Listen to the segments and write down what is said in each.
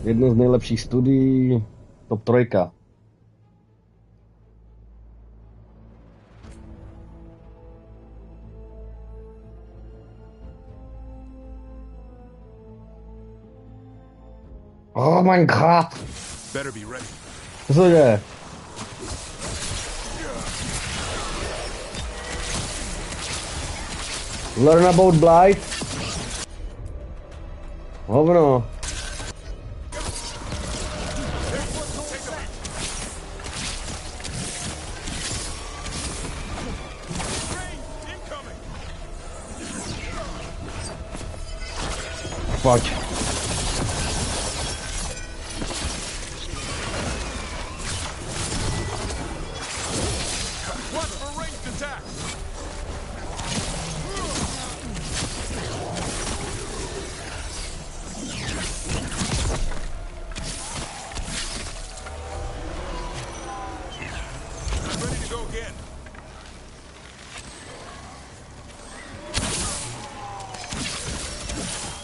Jedno z nejlepších studií, top 3. Oh my god! Better be ready. Co se děje? Learn about blight. Hovno. Pojď.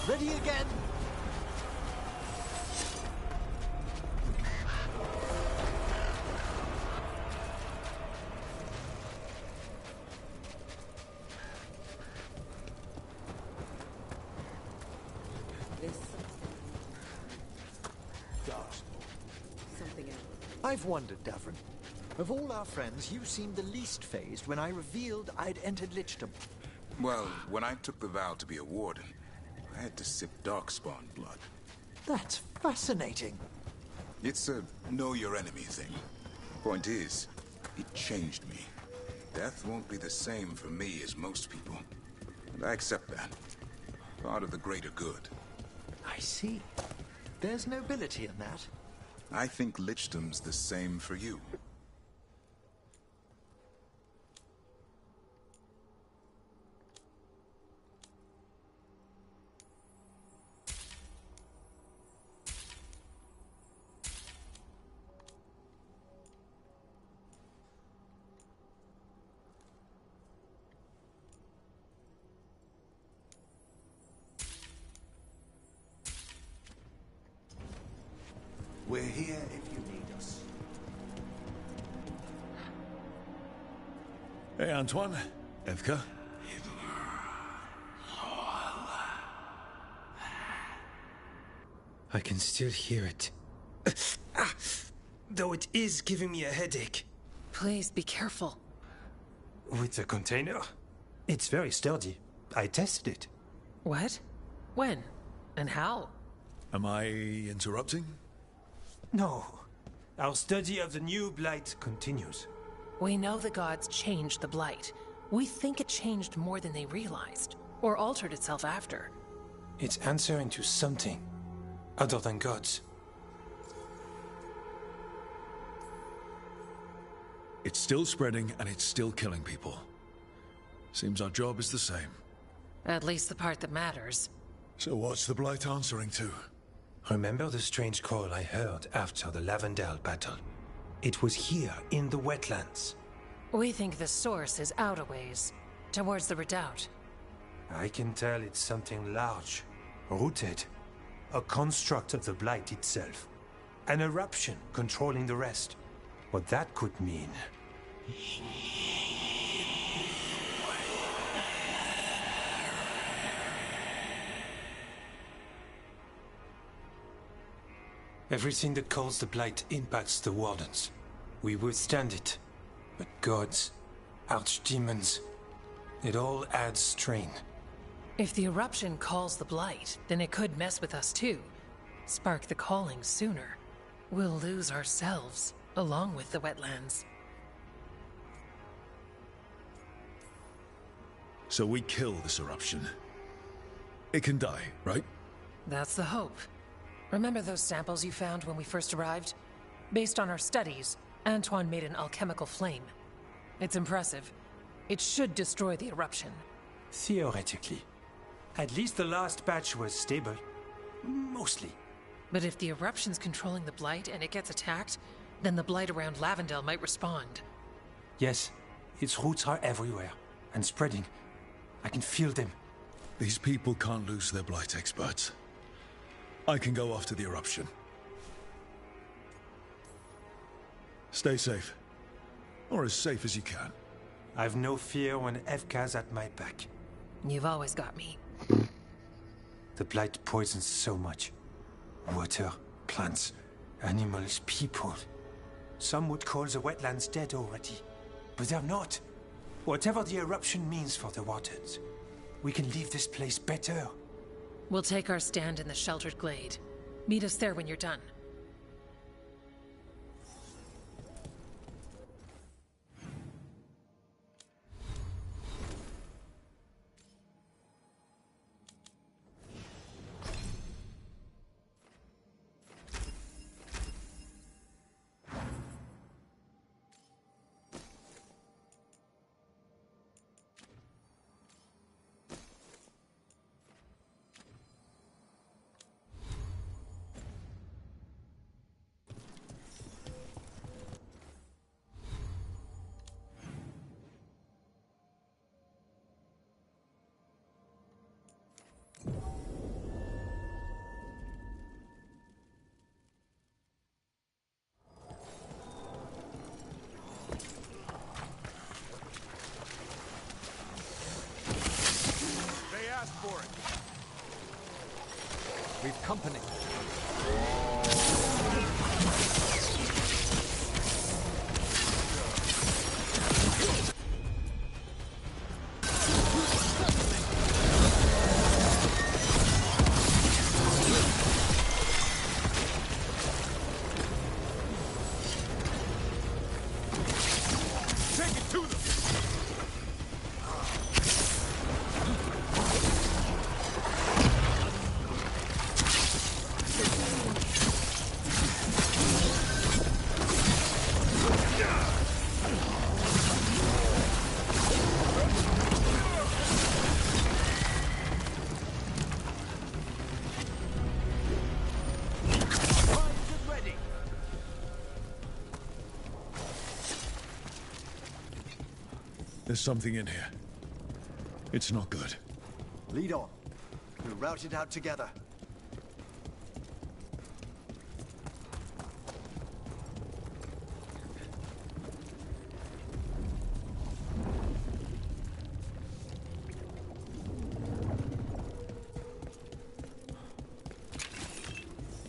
Ready again? Something else. I've wondered, Davrin. Of all our friends, you seemed the least fazed when I revealed I'd entered Lichdom. Well, when I took the vow to be a warden, I had to sip darkspawn blood. That's fascinating. It's a know-your-enemy thing. Point is, it changed me. Death won't be the same for me as most people. And I accept that. Part of the greater good. I see. There's nobility in that. I think Lichdom's the same for you. We're here if you need us. Hey, Antoine. Evka. I can still hear it. Though it is giving me a headache. Please be careful. With the container? It's very sturdy. I tested it. What? When? And how? Am I interrupting? No. Our study of the new blight continues. We know the gods changed the blight. We think it changed more than they realized, or altered itself after. It's answering to something other than gods. It's still spreading and it's still killing people. Seems our job is the same. At least the part that matters. So what's the blight answering to? Remember the strange call I heard after the Lavendale battle? It was here, in the wetlands. We think the source is out a ways, towards the redoubt. I can tell it's something large, rooted. A construct of the blight itself. An eruption controlling the rest. What that could mean. Everything that calls the blight impacts the wardens. We withstand it. But gods, archdemons, it all adds strain. If the eruption calls the blight, then it could mess with us too. Spark the calling sooner. We'll lose ourselves, along with the wetlands. So we kill this eruption. It can die, right? That's the hope. Remember those samples you found when we first arrived? Based on our studies, Antoine made an alchemical flame. It's impressive. It should destroy the eruption. Theoretically. At least the last batch was stable. Mostly. But if the eruption's controlling the blight and it gets attacked, then the blight around Lavendale might respond. Yes, its roots are everywhere. And spreading. I can feel them. These people can't lose their blight experts. I can go after the eruption. Stay safe. Or as safe as you can. I've no fear when Evka's at my back. You've always got me. The blight poisons so much. Water, plants, animals, people. Some would call the wetlands dead already. But they're not. Whatever the eruption means for the waters, we can leave this place better. We'll take our stand in the sheltered glade. Meet us there when you're done. We've company. There's something in here. It's not good. Lead on. We'll rout it out together.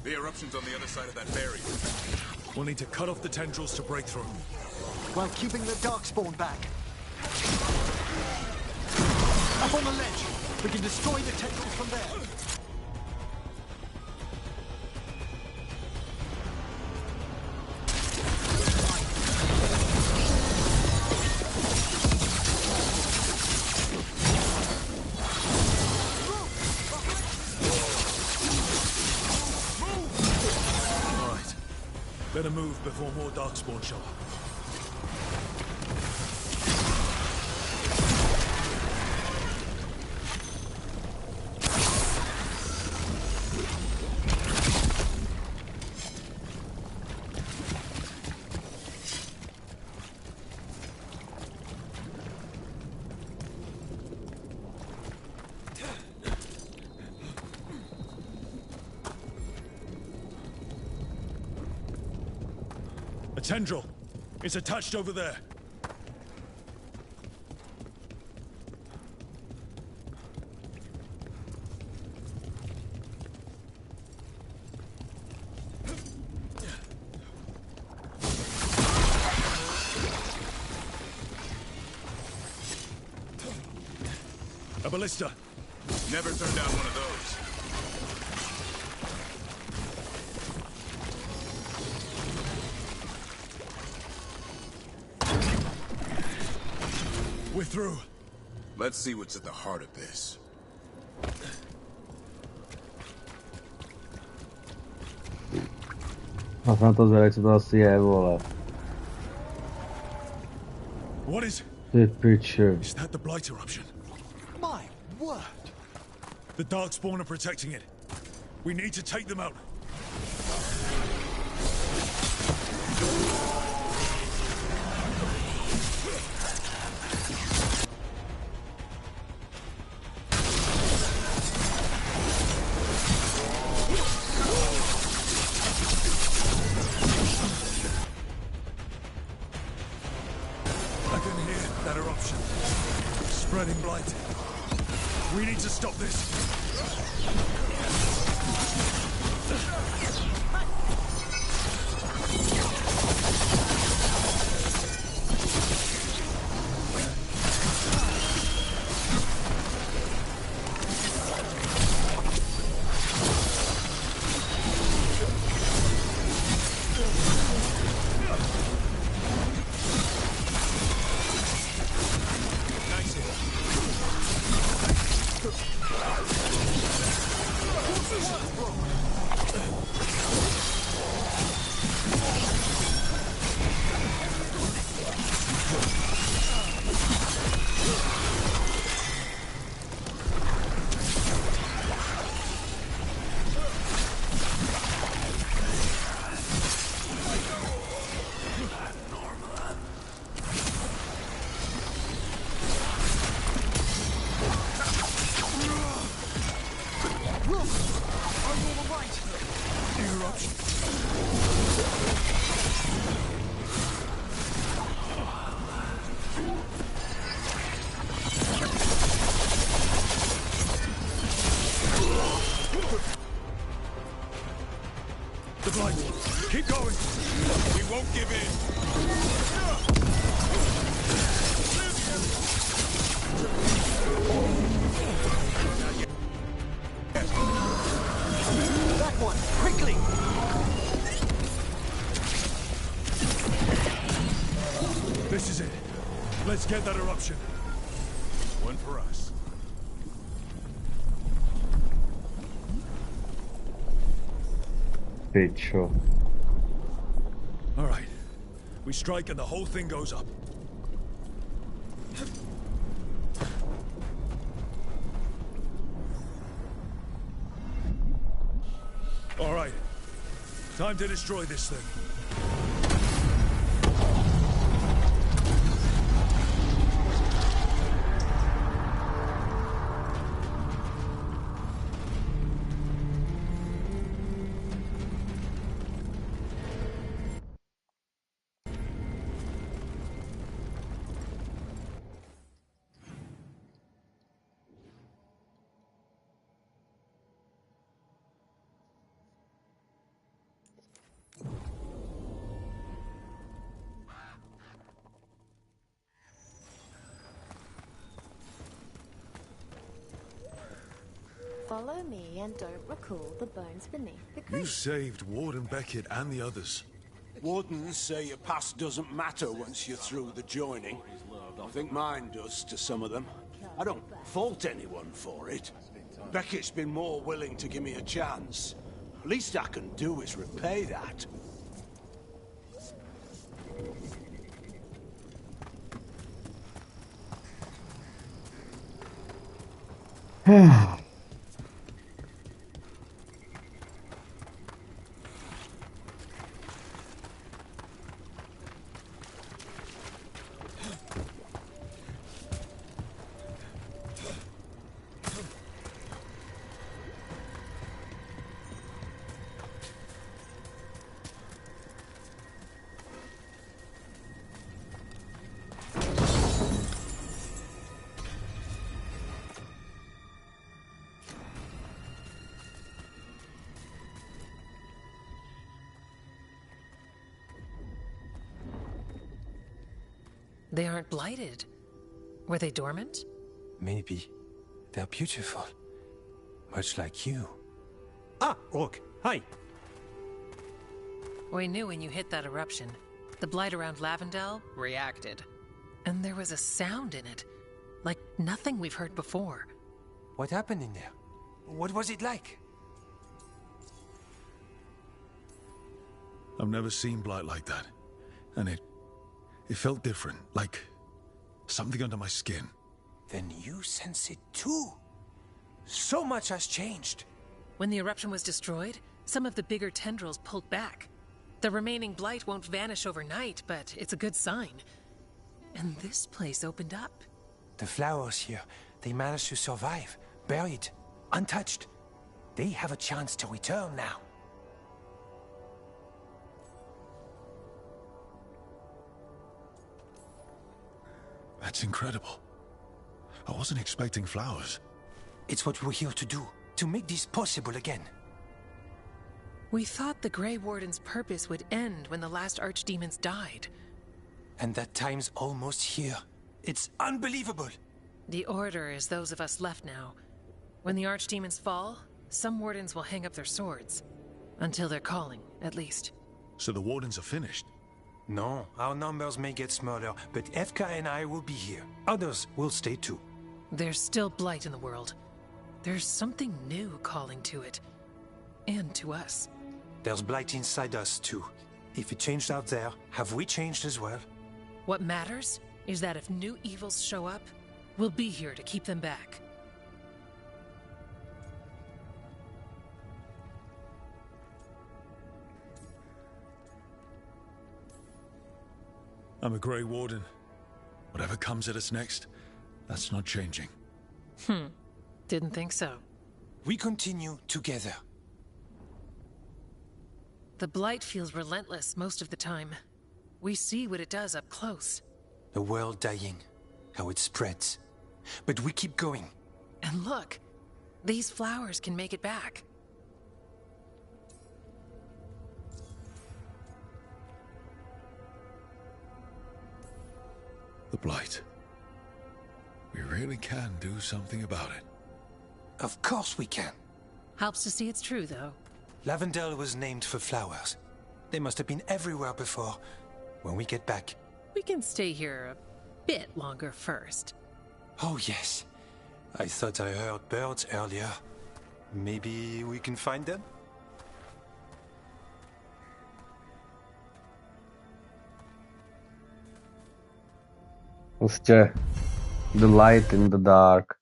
The eruption's on the other side of that barrier. We'll need to cut off the tendrils to break through. While keeping the Darkspawn back. Up on the ledge. We can destroy the tendrils from there. All right. Better move before more Darkspawn show up. A tendril. It's attached over there. A ballista. Never turn down one of those. We're through. Let's see what's at the heart of this. A snad to zvědek, co to asi je, vole. What is... Ty piče. Is that the Blight eruption? My word! The Darkspawn are protecting it. We need to take them out. spreading blight. We need to stop this. The blight. Keep going. We won't give in. That one, quickly! This is it. Let's get that eruption. One for us. Pecho. All right. We strike and the whole thing goes up. All right. Time to destroy this thing. Follow me and don't recall the bones beneath the You creek. saved Warden Beckett and the others. Wardens say your past doesn't matter once you're through the joining. I think mine does to some of them. I don't fault anyone for it. Beckett's been more willing to give me a chance. Least I can do is repay that. They aren't blighted. Were they dormant? Maybe. They're beautiful. Much like you. Ah, Rook, hi. We knew when you hit that eruption. The blight around Lavendel reacted. And there was a sound in it. Like nothing we've heard before. What happened in there? What was it like? I've never seen blight like that. And it felt different, like something under my skin. Then you sense it too. So much has changed. When the eruption was destroyed, some of the bigger tendrils pulled back. The remaining blight won't vanish overnight, but it's a good sign. And this place opened up. The flowers here, they managed to survive, buried, untouched. They have a chance to return now. That's incredible. I wasn't expecting flowers. It's what we're here to do, to make this possible again. We thought the Grey Warden's purpose would end when the last archdemons died. And that time's almost here. It's unbelievable! The Order is those of us left now. When the archdemons fall, some wardens will hang up their swords. Until their calling, at least. So the Wardens are finished? No, our numbers may get smaller, but Efka and I will be here. Others will stay too. There's still blight in the world. There's something new calling to it. And to us. There's blight inside us too. If it changed out there, have we changed as well? What matters is that if new evils show up, we'll be here to keep them back. I'm a Grey Warden. Whatever comes at us next, that's not changing. Didn't think so. We continue together. The blight feels relentless most of the time. We see what it does up close. The world dying, how it spreads. But we keep going. And look, these flowers can make it back. The Blight. We really can do something about it. Of course we can. Helps to see it's true, though. Lavendel was named for flowers. They must have been everywhere before. When we get back. We can stay here a bit longer first. Oh yes. I thought I heard birds earlier. Maybe we can find them? Prostě the light in the dark.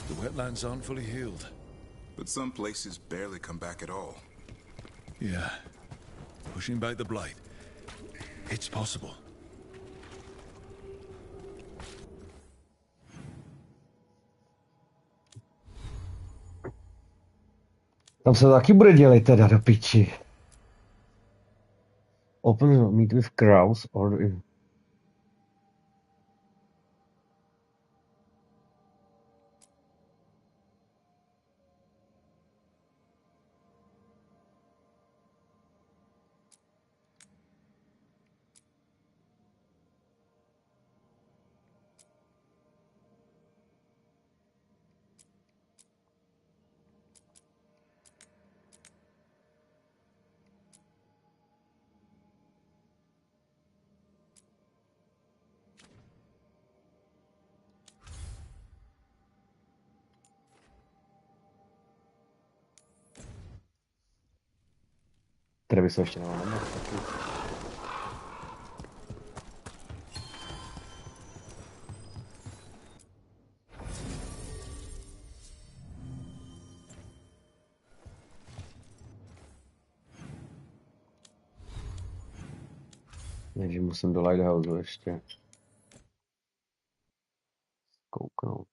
The wetlands aren't fully healed. But some places barely come back at all. Yeah. Pushing back the Blight. It's possible. Tam se to taky bude dělat teda do piči. Open meet with crows or in. Které by se ještě nemohlo taky. Takže musím do Lighthouse ještě kouknout.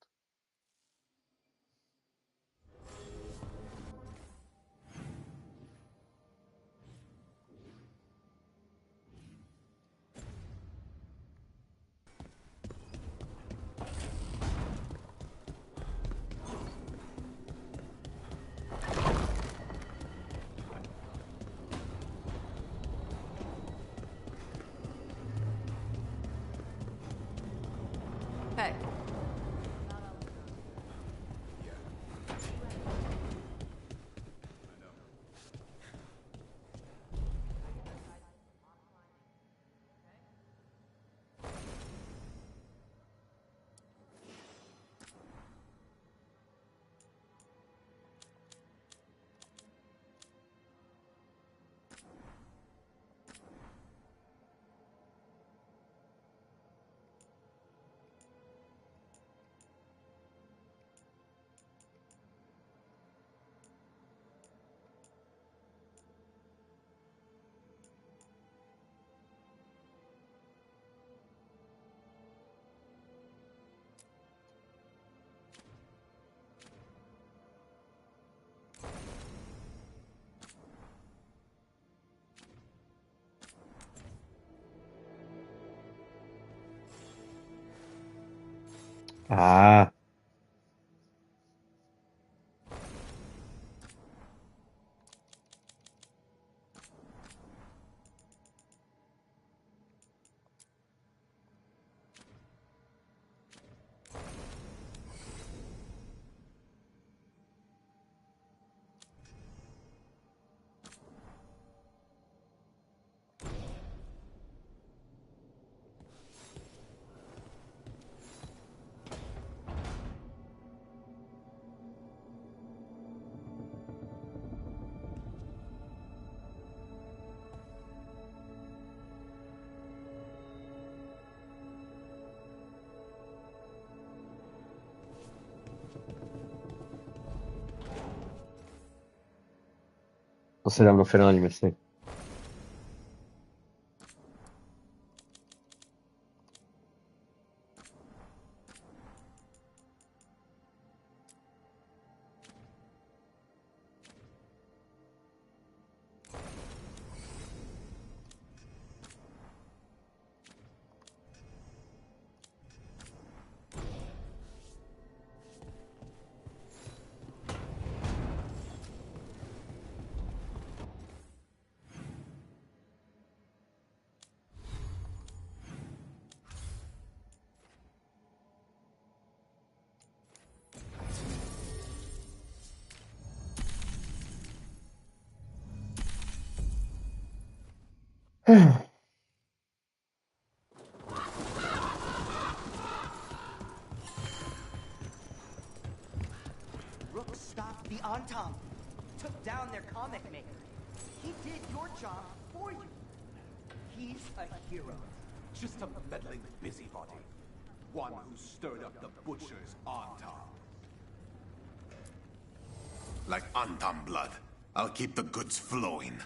Ah. To si dám do finální misi. Rook stopped the Antam, took down their comic maker. He did your job for you. He's a hero. Just a meddling busybody. One who stirred up the butcher's Antam. Like Antam blood, I'll keep the goods flowing.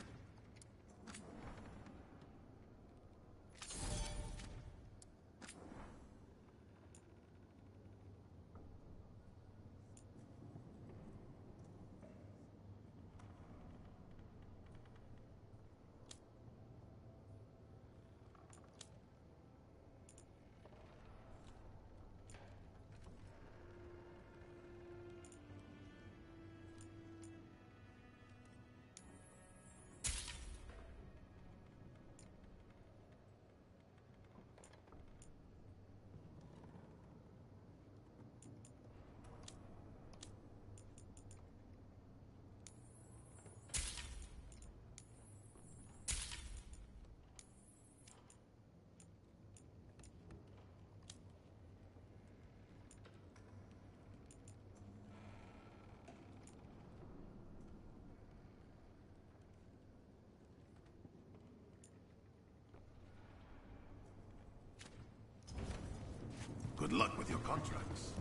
Good luck with your contracts.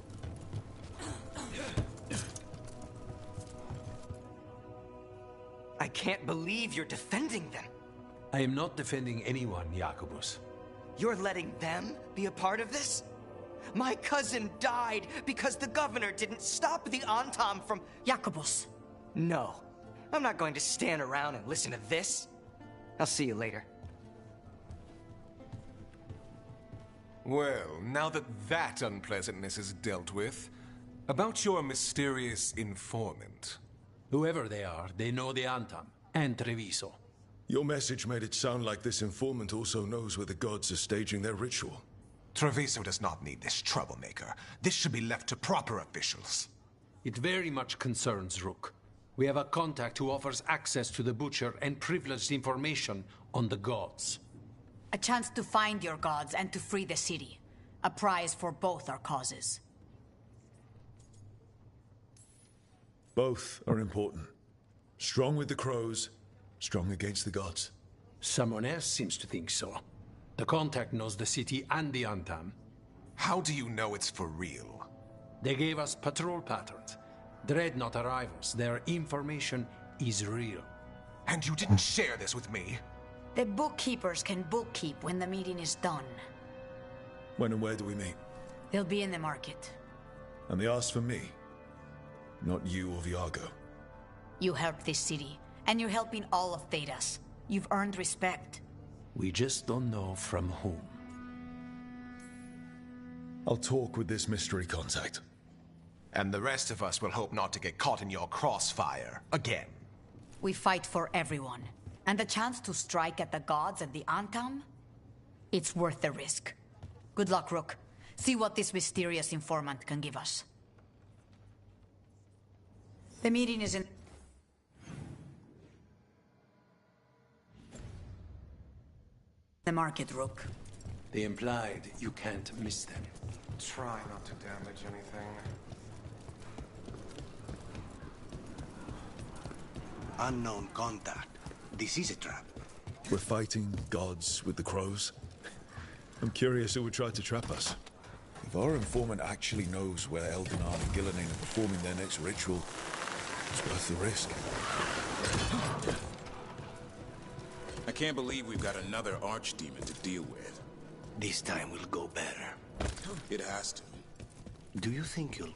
I can't believe you're defending them. I am not defending anyone, Jacobus. You're letting them be a part of this? My cousin died because the governor didn't stop the Antam from... Jacobus. No. I'm not going to stand around and listen to this. I'll see you later. Well, now that that unpleasantness is dealt with, about your mysterious informant. Whoever they are, they know the Antam and Treviso. Your message made it sound like this informant also knows where the gods are staging their ritual. Treviso does not need this troublemaker. This should be left to proper officials. It very much concerns Rook. We have a contact who offers access to the butcher and privileged information on the gods. A chance to find your gods and to free the city. A prize for both our causes. Both are important. Strong with the crows, strong against the gods. Someone else seems to think so. The contact knows the city and the Antam. How do you know it's for real? They gave us patrol patterns. Dreadnought arrivals. Their information is real. And you didn't share this with me? The bookkeepers can bookkeep when the meeting is done. When and where do we meet? They'll be in the market. And they asked for me, not you or Viago. You helped this city, and you're helping all of Thedas. You've earned respect. We just don't know from whom. I'll talk with this mystery contact. And the rest of us will hope not to get caught in your crossfire again. We fight for everyone. And the chance to strike at the gods and the Antam? It's worth the risk. Good luck, Rook. See what this mysterious informant can give us. The meeting is in... the market, Rook. They implied you can't miss them. Try not to damage anything. Unknown contact. This is a trap. We're fighting gods with the crows. I'm curious who would try to trap us. If our informant actually knows where Eldinar and Gillenane are performing their next ritual, it's worth the risk. I can't believe we've got another archdemon to deal with. This time will go better. It has to. Do you think you'll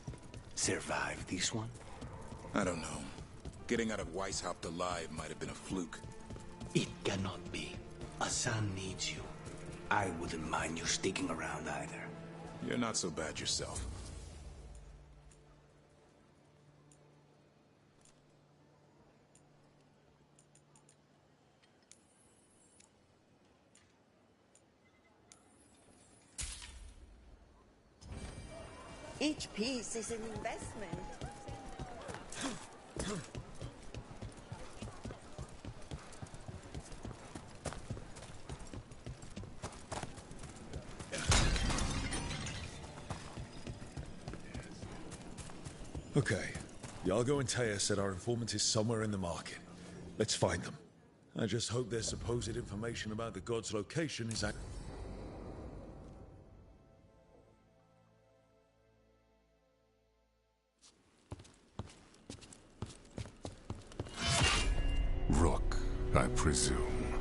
survive this one? I don't know. Getting out of Weishaupt alive might have been a fluke. It cannot be. Asan needs you. I wouldn't mind you sticking around either. You're not so bad yourself. Each piece is an investment. Okay. Yargo and Taya said our informant is somewhere in the market. Let's find them. I just hope their supposed information about the god's location is accurate. Rook, I presume.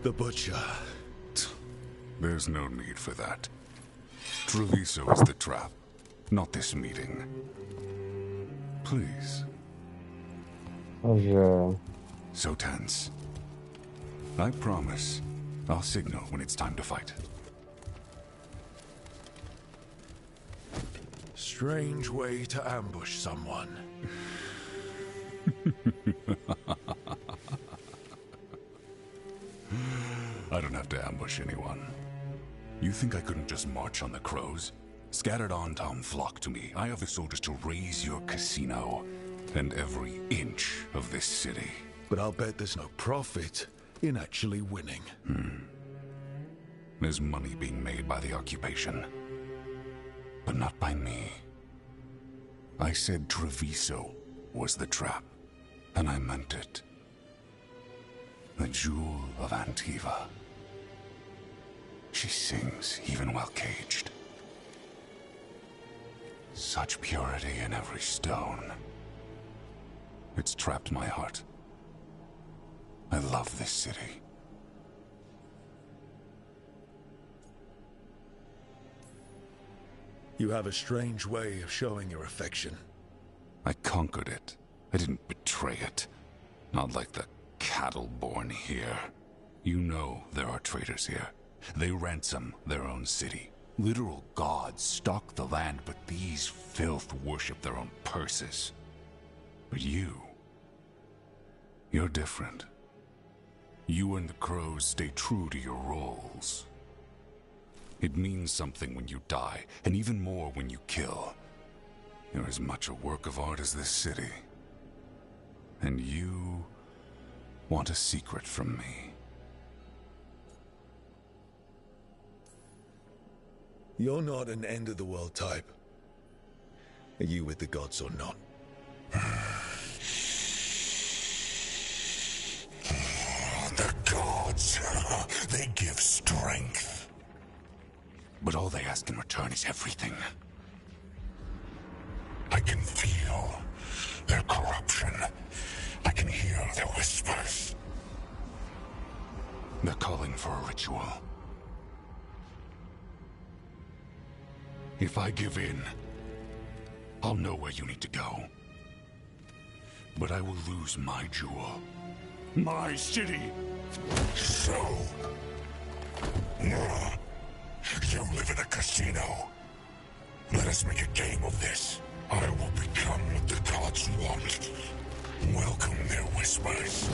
The Butcher. There's no need for that. Treviso is the trap, not this meeting. Please. Takže... So tense. I promise, I'll signal when it's time to fight. Strange way to ambush someone. I don't have to ambush anyone. You think I couldn't just march on the crows? Scattered Antam flock to me. I have the soldiers to raise your casino and every inch of this city. But I'll bet there's no profit in actually winning. There's money being made by the occupation, but not by me. I said Treviso was the trap, and I meant it. The Jewel of Antiva. She sings even while caged. Such purity in every stone. It's trapped my heart. I love this city. You have a strange way of showing your affection. I conquered it. I didn't betray it. Not like the cattle born here. You know there are traitors here. They ransom their own city. Literal gods stalk the land, but these filth worship their own purses. But you're different. You and the crows stay true to your roles. It means something when you die, and even more when you kill. You're as much a work of art as this city. And you want a secret from me. You're not an end-of-the-world type. Are you with the gods or not? The gods, they give strength. But all they ask in return is everything. I can feel their corruption. I can hear their whispers. They're calling for a ritual. If I give in, I'll know where you need to go. But I will lose my jewel. My city! So... you live in a casino. Let us make a game of this. I will become what the gods want. Welcome their whispers.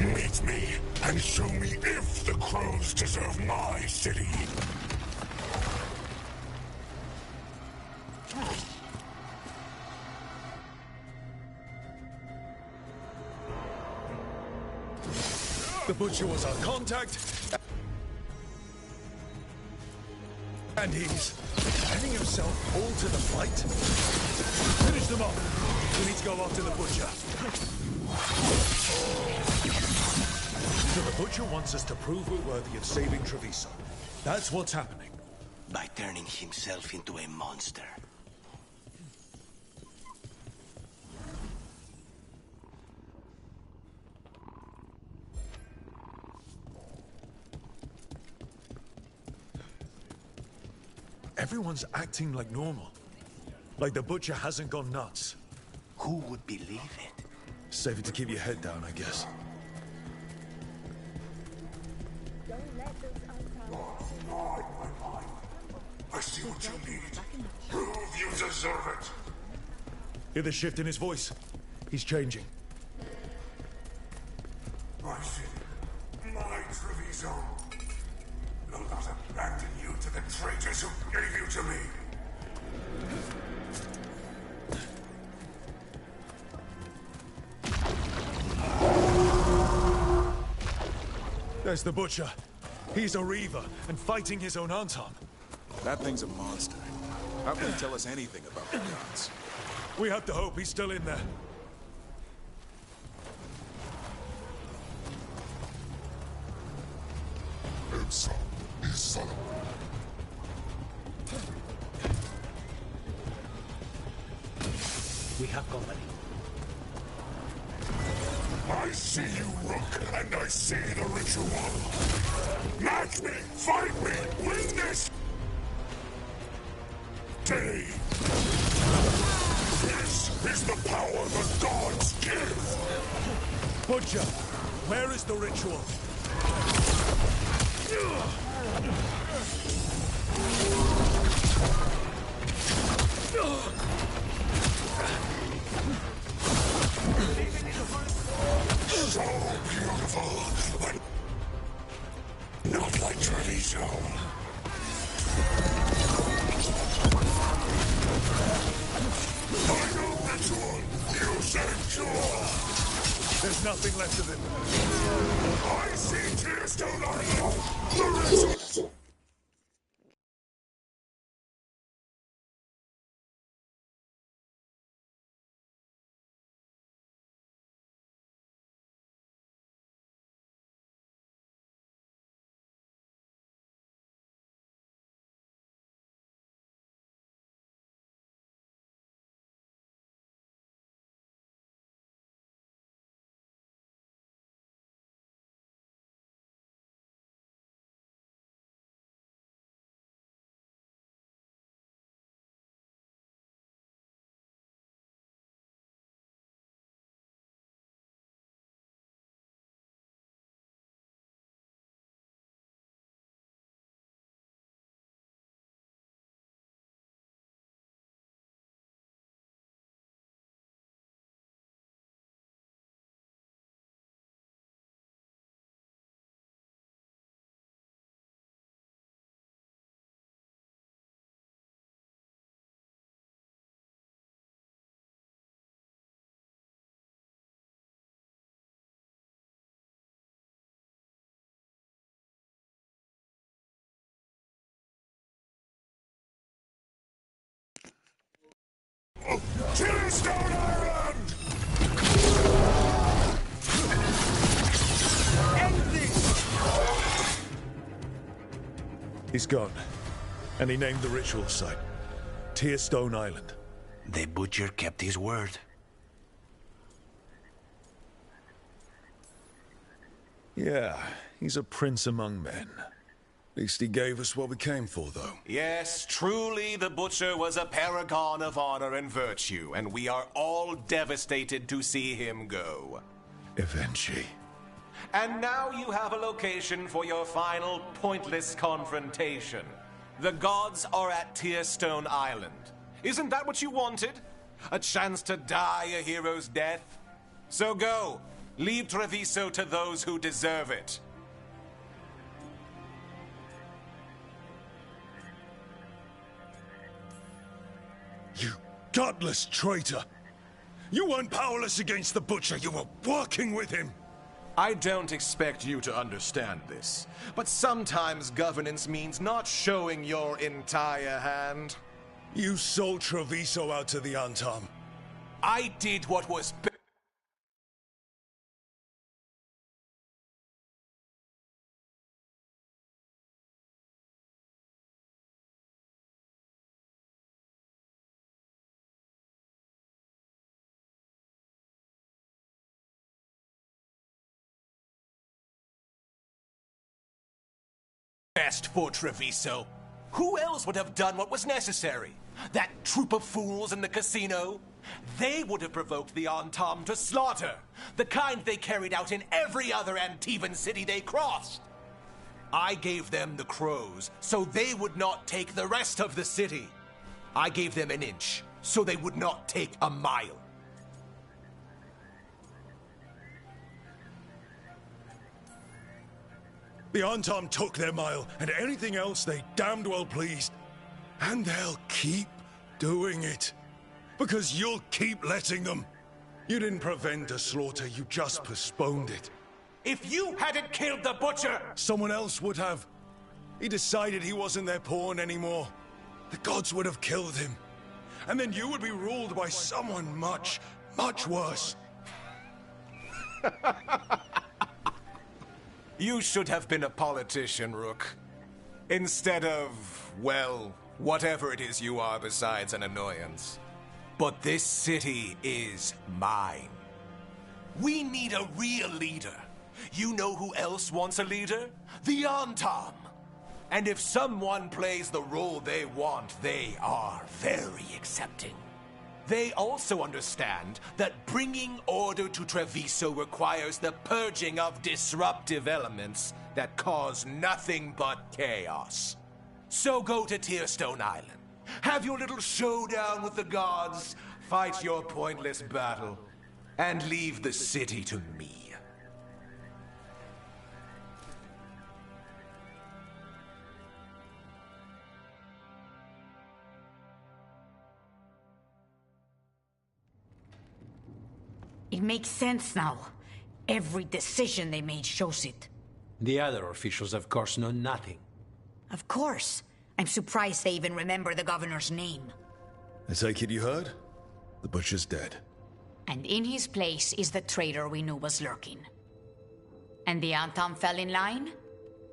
Meet me and show me if the crows deserve my city. The butcher was our contact, and he's letting himself alter the fight. Finish them off. We need to go after the butcher. So the butcher wants us to prove we're worthy of saving Treviso. That's what's happening. By turning himself into a monster. Everyone's acting like normal. Like the butcher hasn't gone nuts. Who would believe it? Safer to keep your head down, I guess. I see what you need. Prove you deserve it. Hear the shift in his voice? He's changing. My city, my Treviso. Will not abandon you to the traitors who gave you to me. There's the butcher. He's a reaver and fighting his own Anton. That thing's a monster. How can he tell us anything about the gods? We have to hope he's still in there. We have company. I see you, Rook, and I see the ritual. Match me, fight me, win this day. This is the power the gods give. Butcher, where is the ritual? So beautiful, but not like Treviso. Final ritual, you secure. There's nothing left of him. I see tears down our love. The ritual. Tombstone Island! He's gone. And he named the ritual site. Tearstone Island. The butcher kept his word. Yeah, he's a prince among men. At least he gave us what we came for, though. Yes, truly the butcher was a paragon of honor and virtue, and we are all devastated to see him go. Eventually. And now you have a location for your final pointless confrontation. The gods are at Tearstone Island. Isn't that what you wanted? A chance to die a hero's death? So go. Leave Treviso to those who deserve it. You godless traitor! You weren't powerless against the Butcher, you were working with him! I don't expect you to understand this, but sometimes governance means not showing your entire hand. You sold Treviso out to the Antam. I did what was best for Treviso. Who else would have done what was necessary? That troop of fools in the casino? They would have provoked the Antam to slaughter, the kind they carried out in every other Antivan city they crossed. I gave them the crows, so they would not take the rest of the city. I gave them an inch, so they would not take a mile. The Antam took their mile, and anything else they damned well pleased. And they'll keep doing it. Because you'll keep letting them. You didn't prevent a slaughter, you just postponed it. If you hadn't killed the Butcher! Someone else would have. He decided he wasn't their pawn anymore. The gods would have killed him. And then you would be ruled by someone much, much worse. You should have been a politician, Rook. Instead of, well, whatever it is you are besides an annoyance. But this city is mine. We need a real leader. You know who else wants a leader? The Antam. And if someone plays the role they want, they are very accepting. They also understand that bringing order to Treviso requires the purging of disruptive elements that cause nothing but chaos. So go to Tearstone Island. Have your little showdown with the gods, fight your pointless battle, and leave the city to me. It makes sense now. Every decision they made shows it. The other officials, of course, know nothing. Of course. I'm surprised they even remember the governor's name. I take it you heard? The Butcher's dead. And in his place is the traitor we knew was lurking. And the Antam fell in line?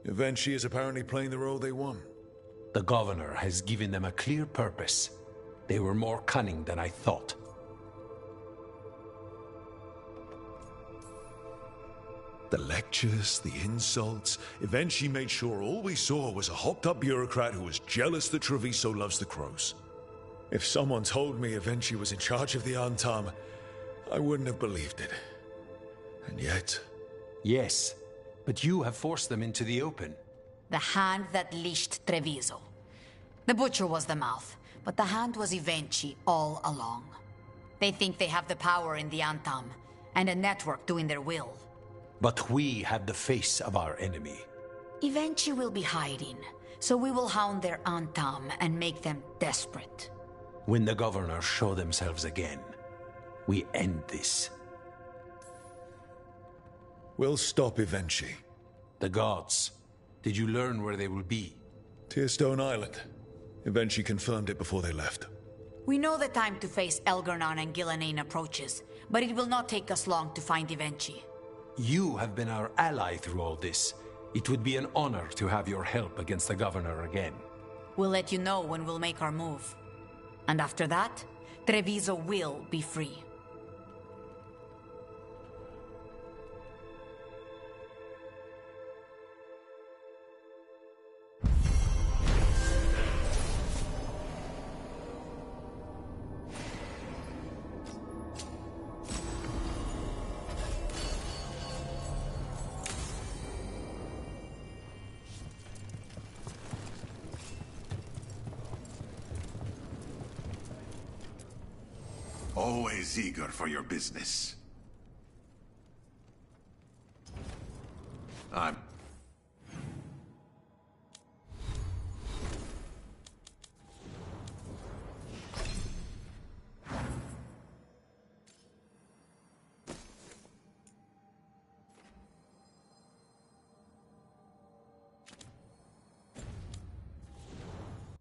Eventually is apparently playing the role they want. The governor has given them a clear purpose. They were more cunning than I thought. The lectures, the insults, Eventually made sure all we saw was a hopped-up bureaucrat who was jealous that Treviso loves the crows. If someone told me Eventually was in charge of the Antam, I wouldn't have believed it. And yet... Yes, but you have forced them into the open. The hand that leashed Treviso. The Butcher was the mouth, but the hand was Eventually all along. They think they have the power in the Antam, and a network doing their will. But we have the face of our enemy. Eventually will be hiding, so we will hound their Antam and make them desperate. When the governors show themselves again, we end this. We'll stop Eventually. The gods. Did you learn where they will be? Tearstone Island. Eventually confirmed it before they left. We know the time to face Elgar'nan and Gillenane approaches, but it will not take us long to find Eventually. You have been our ally through all this. It would be an honor to have your help against the governor again. We'll let you know when we'll make our move. And after that, Treviso will be free. Always eager for your business. I'm...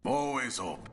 Always hope.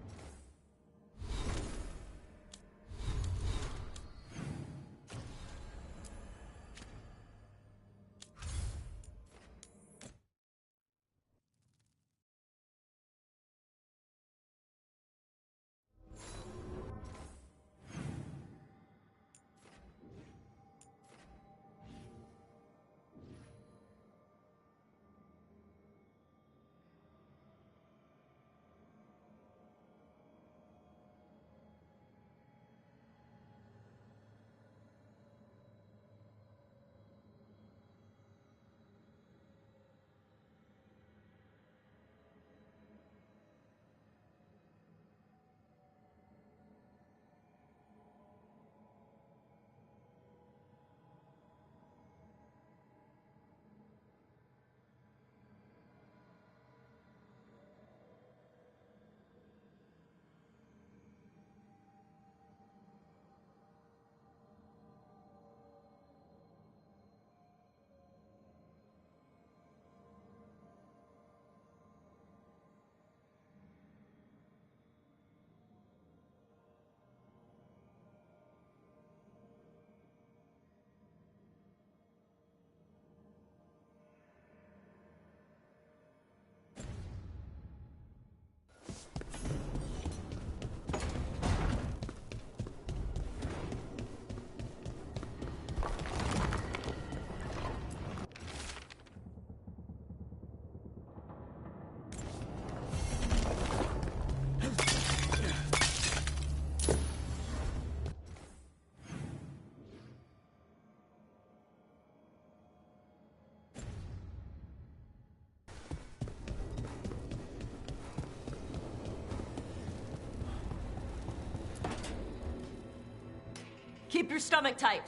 Keep your stomach tight.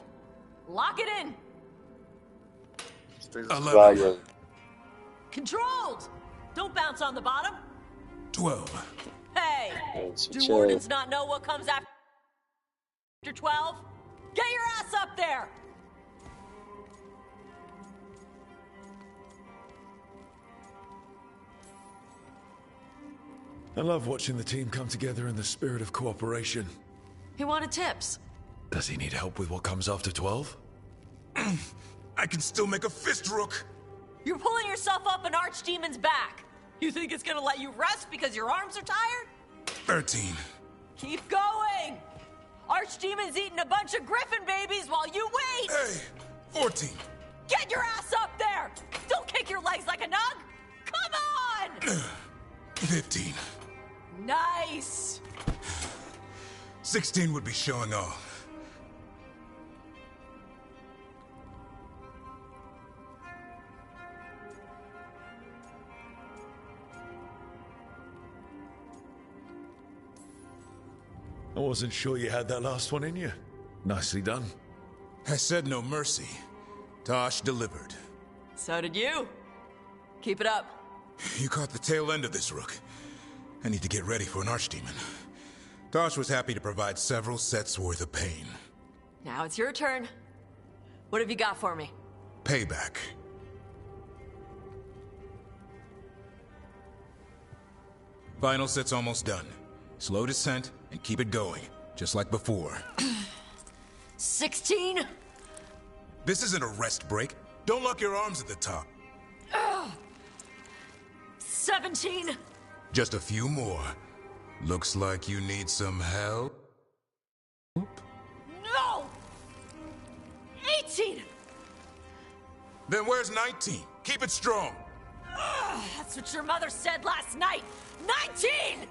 Lock it in. 11. Controlled. Don't bounce on the bottom. 12. Hey, do wardens not know what comes after 12? Get your ass up there. I love watching the team come together in the spirit of cooperation. He wanted tips. Does he need help with what comes after 12? I can still make a fist, Rook. You're pulling yourself up an archdemon's back. You think it's gonna let you rest because your arms are tired? 13. Keep going. Archdemon's eating a bunch of griffin babies while you wait. Hey, 14. Get your ass up there. Don't kick your legs like a nug. Come on. 15. Nice. 16 would be showing off. I wasn't sure you had that last one in you. Nicely done. I said no mercy. Tosh delivered. So did you. Keep it up. You caught the tail end of this, Rook. I need to get ready for an archdemon. Tosh was happy to provide several sets worth of pain. Now it's your turn. What have you got for me? Payback. Final set's almost done. Slow descent and keep it going, just like before. 16? This isn't a rest break. Don't lock your arms at the top. 17? Just a few more. Looks like you need some help. No! 18! Then where's 19? Keep it strong. That's what your mother said last night. 19!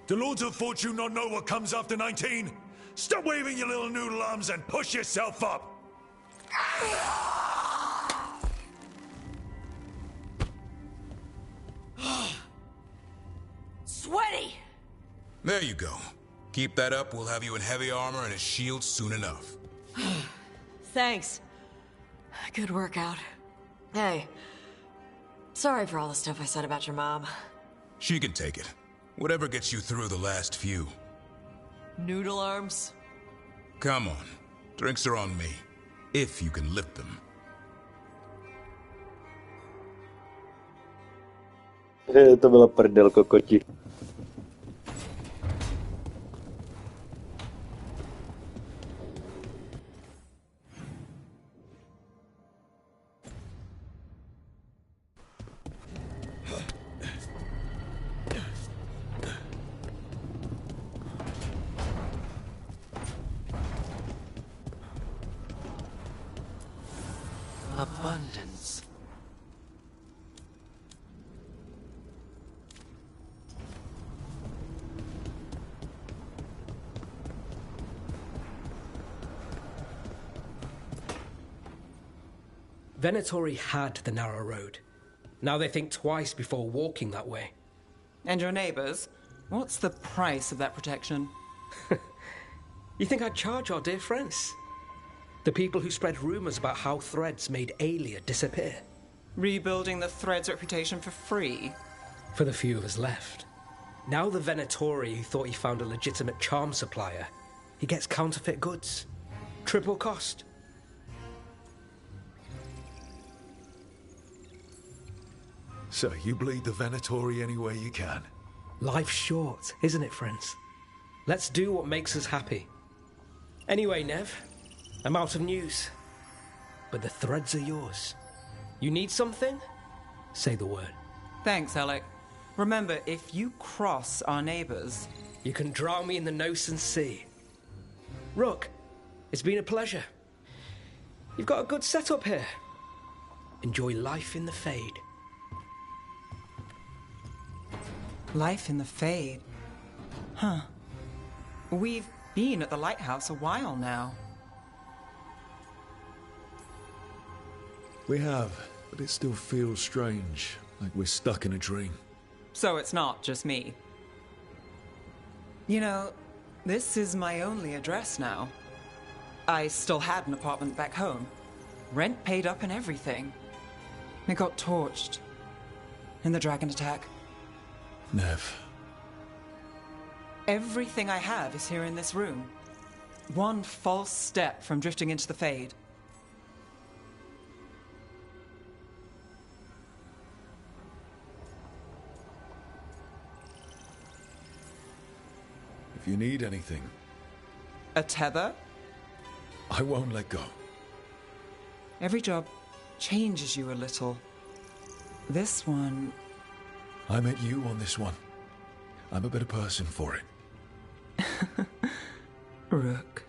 Do Lords of Fortune not know what comes after 19? Stop waving your little noodle arms and push yourself up! Sweaty! There you go. Keep that up, we'll have you in heavy armor and a shield soon enough. Thanks. Good workout. Hey, sorry for all the stuff I said about your mom. She can take it. Whatever gets you through the last few. Noodle arms? Come on. Drinks are on me. If you can lift them. To byla prdel kokoti. Abundance. Venatori had the narrow road. Now they think twice before walking that way. And your neighbors? What's the price of that protection? You think I'd charge our dear friends? The people who spread rumors about how Threads made Aelia disappear. Rebuilding the Thread's reputation for free? For the few of us left. Now the Venatori who thought he found a legitimate charm supplier, he gets counterfeit goods. Triple cost. So you bleed the Venatori any way you can. Life's short, isn't it, friends? Let's do what makes us happy. Anyway, Nev, I'm out of news. But the threads are yours. You need something? Say the word. Thanks, Alec. Remember, if you cross our neighbors... You can drown me in the Nosen Sea. Rook, it's been a pleasure. You've got a good setup here. Enjoy life in the Fade. Life in the Fade? Huh. We've been at the lighthouse a while now. We have, but it still feels strange, like we're stuck in a dream. So it's not just me. You know, this is my only address now. I still had an apartment back home. Rent paid up and everything. It got torched. In the dragon attack. Nev. Everything I have is here in this room. One false step from drifting into the Fade. If you need anything... A tether? I won't let go. Every job changes you a little. This one... I met you on this one. I'm a better person for it. Rook.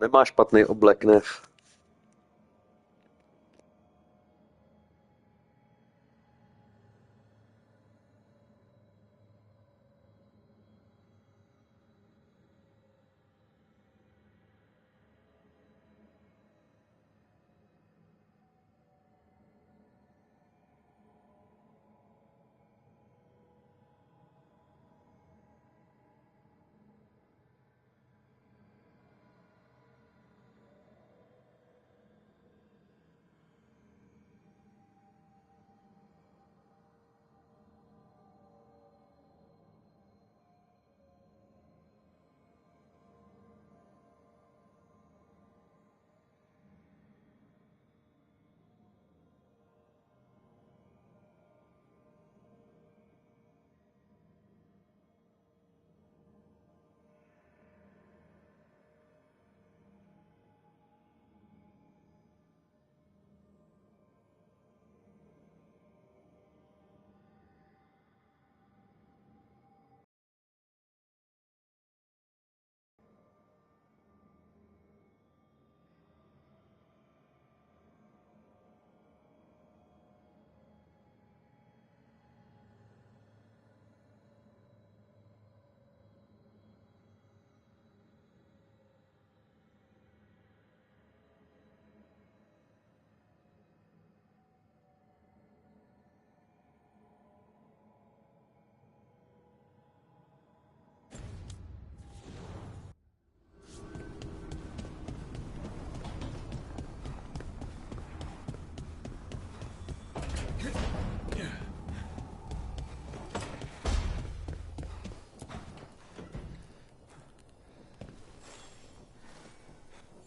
Nemá špatný oblek, ne?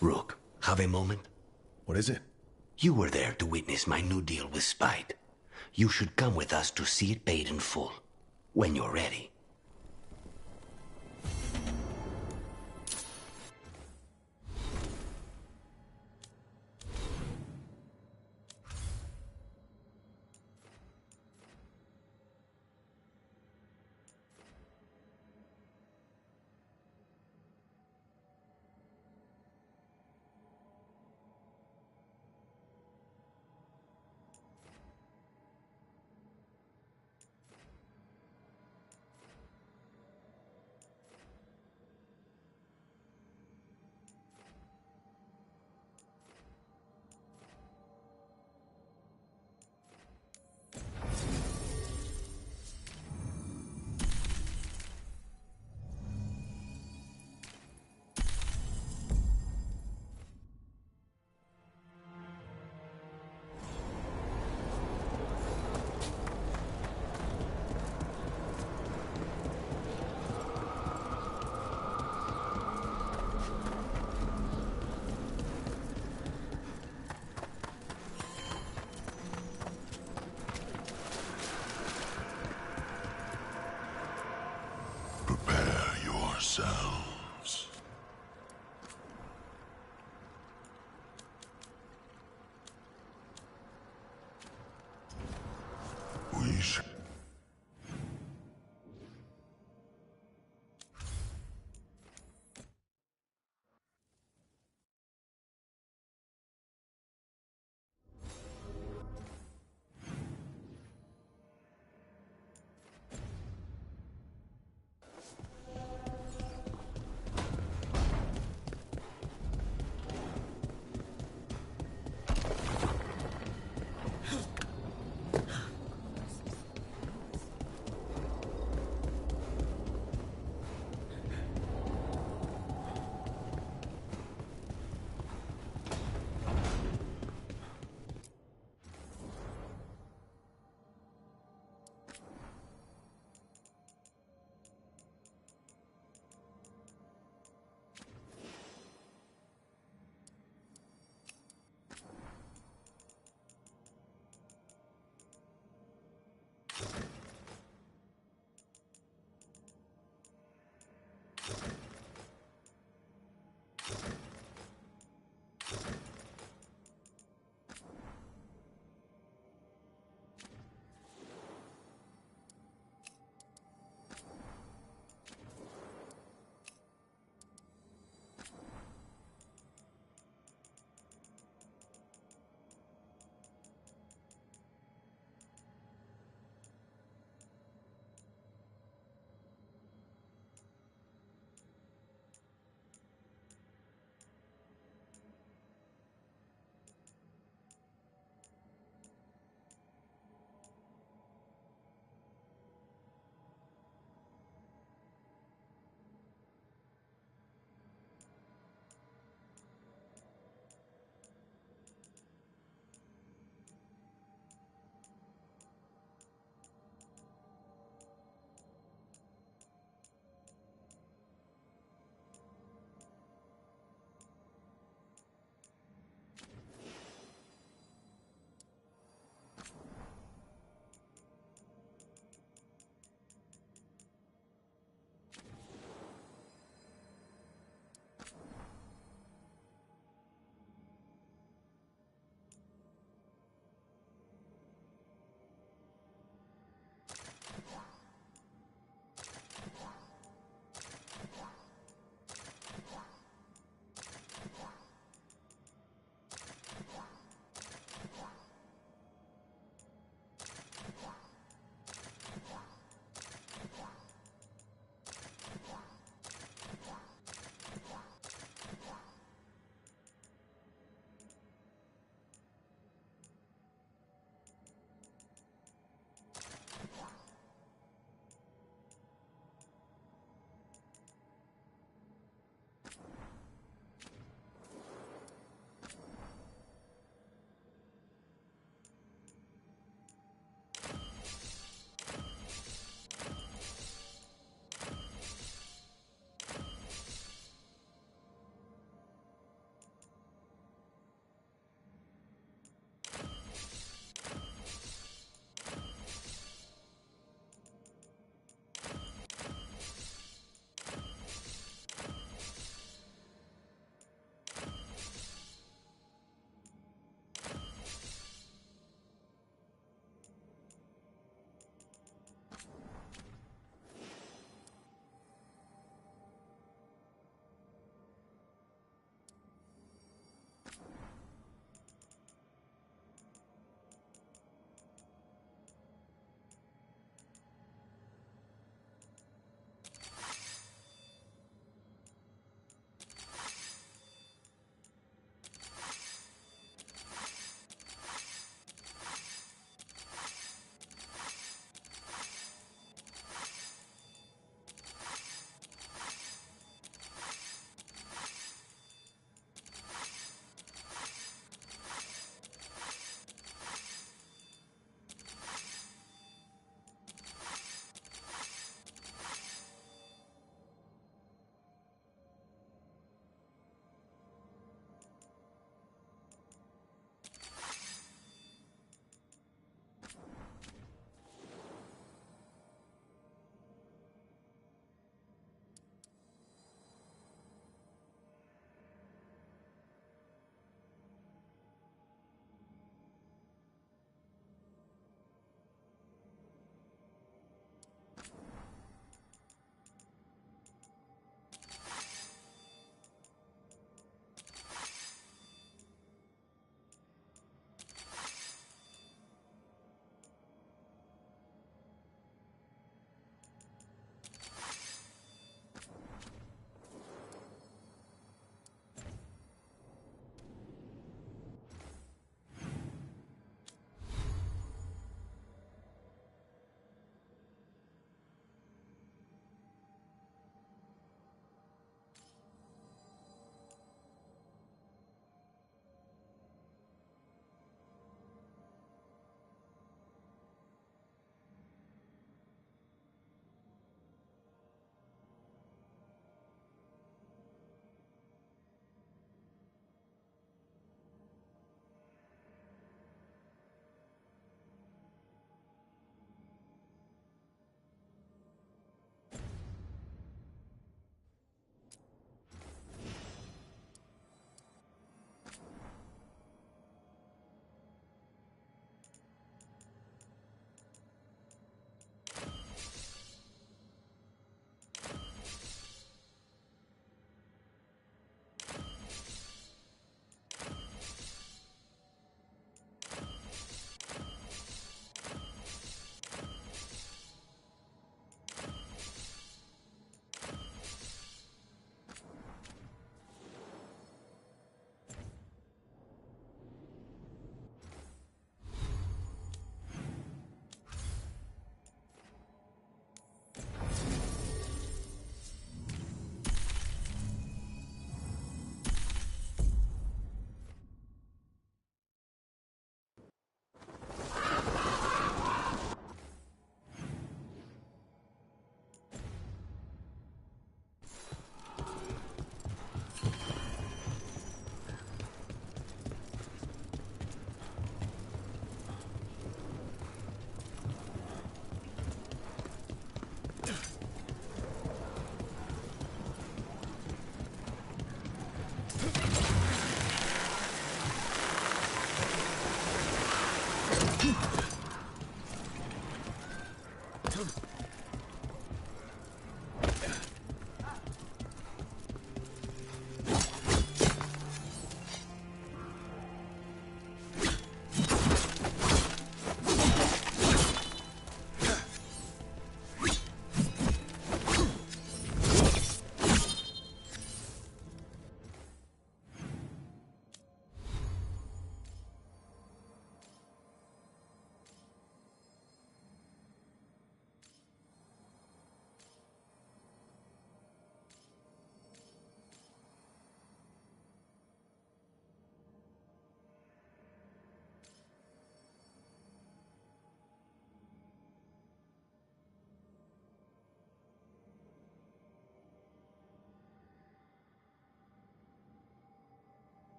Rook, have a moment? What is it? You were there to witness my new deal with Spite. You should come with us to see it paid in full. When you're ready. Prepare yourselves. We shall.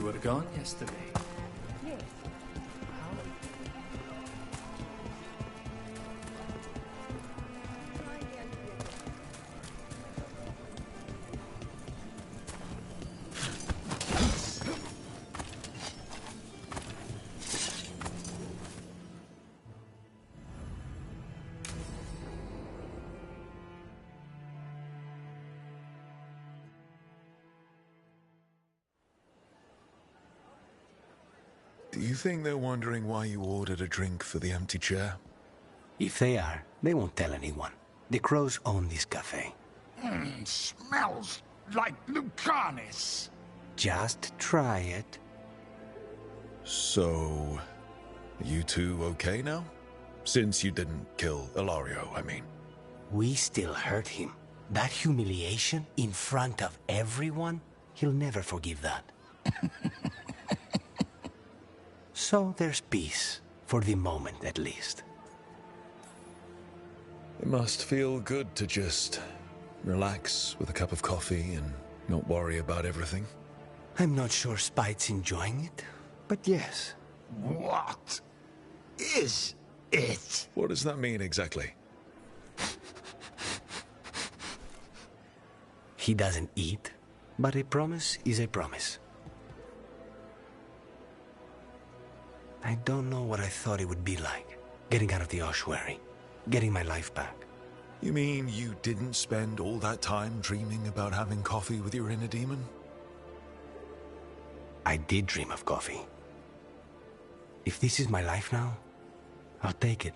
You were gone yesterday. Yes. Do you think they're wondering why you ordered a drink for the empty chair? If they are, they won't tell anyone. The crows own this cafe. Smells like Lucanis. Just try it. So, are you two okay now? Since you didn't kill Ilario, I mean. We still hurt him. That humiliation in front of everyone, he'll never forgive that. So there's peace, for the moment at least. It must feel good to just relax with a cup of coffee and not worry about everything. I'm not sure Spite's enjoying it, but yes. What is it? What does that mean exactly? He doesn't eat, but a promise is a promise. I don't know what I thought it would be like, getting out of the ossuary, getting my life back. You mean you didn't spend all that time dreaming about having coffee with your inner demon? I did dream of coffee. If this is my life now, I'll take it.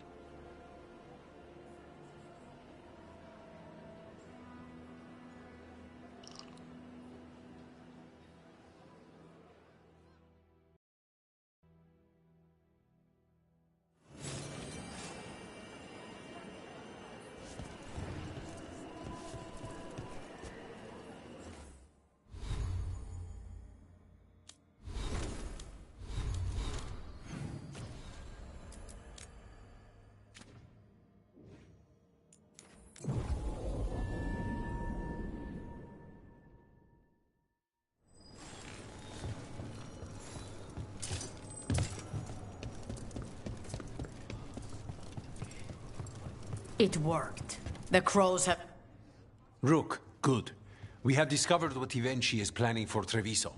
It worked. The crows have... Rook, good. We have discovered what Ivenchi is planning for Treviso.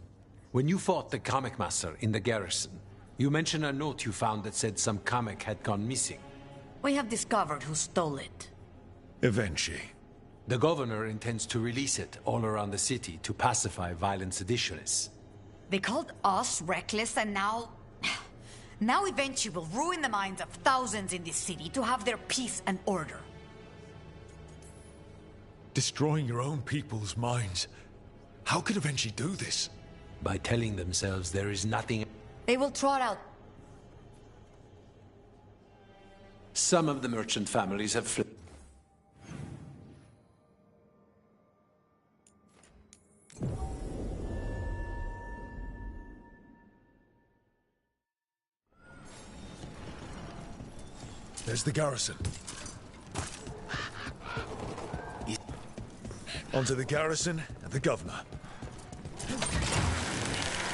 When you fought the comic master in the garrison, you mentioned a note you found that said some comic had gone missing. We have discovered who stole it. Ivenchi. The governor intends to release it all around the city to pacify violent seditionists. They called us reckless, and now... Now Ivenchi will ruin the minds of thousands in this city to have their peace and order. Destroying your own people's minds. How could Ivenchi do this? By telling themselves there is nothing... They will trot out... Some of the merchant families have fled. There's the garrison. Onto the garrison and the governor.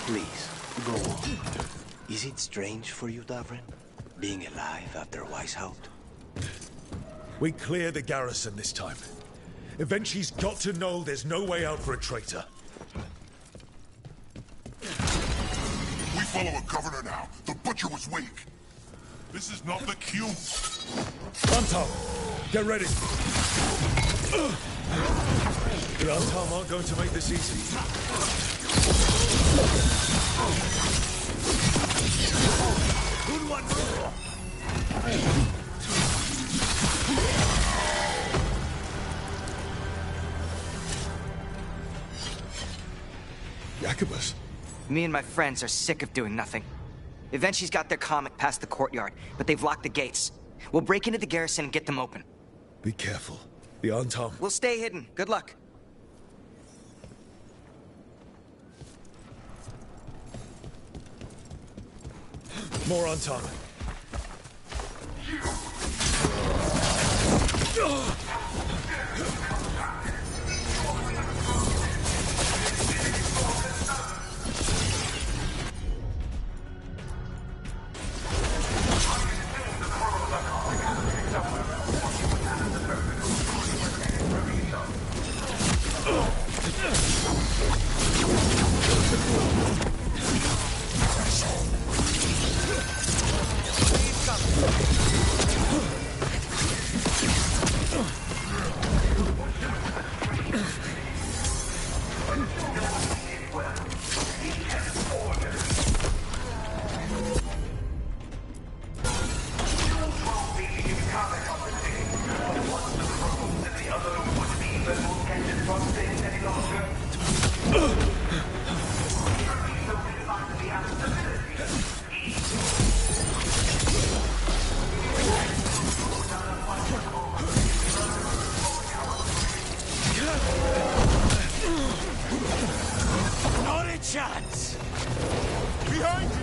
Please, go on. Is it strange for you, Davrin? Being alive after Weishaupt? We clear the garrison this time. Ivenchi's got to know there's no way out for a traitor. We follow a governor now. The butcher was weak. This is not the cue. Antam, get ready. The Antam aren't going to make this easy. Good one. Jacobus. Me and my friends are sick of doing nothing. Eventually's got their comic past the courtyard, but they've locked the gates. We'll break into the garrison and get them open. Be careful. The Antam... We'll stay hidden. Good luck. More Antam. Not a chance! Behind you!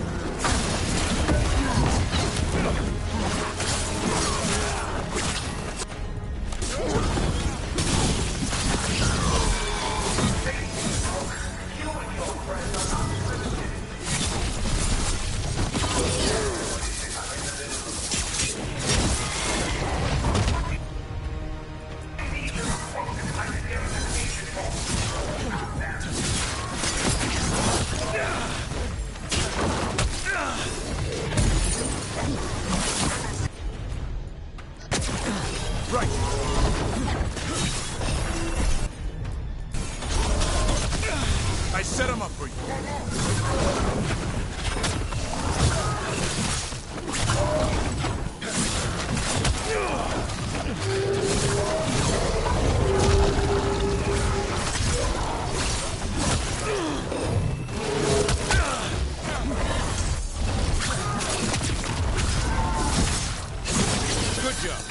I set him up for you. Good job.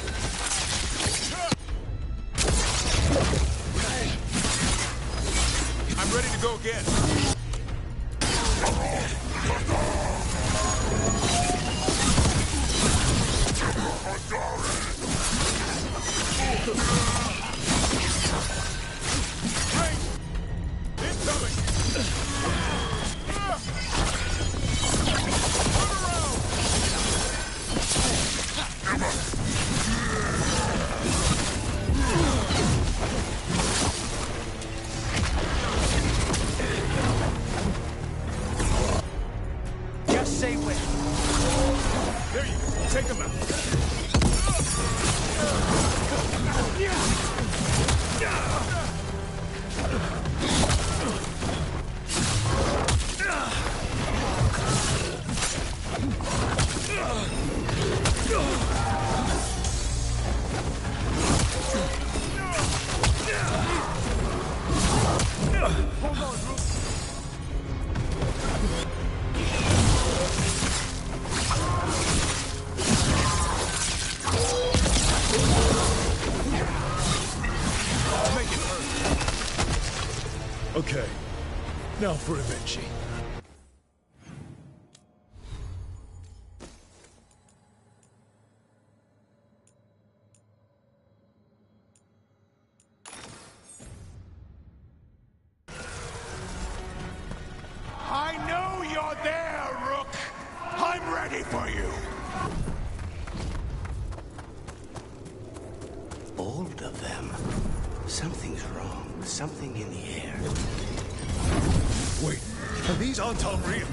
I'm ready to go again. Just say when. There you go. Take him out. Hold on, Rook. Okay, now for Vinci. I know you're there, Rook! I'm ready for you! All of them. Something's wrong. Something in the air. Wait, these aren't unreal.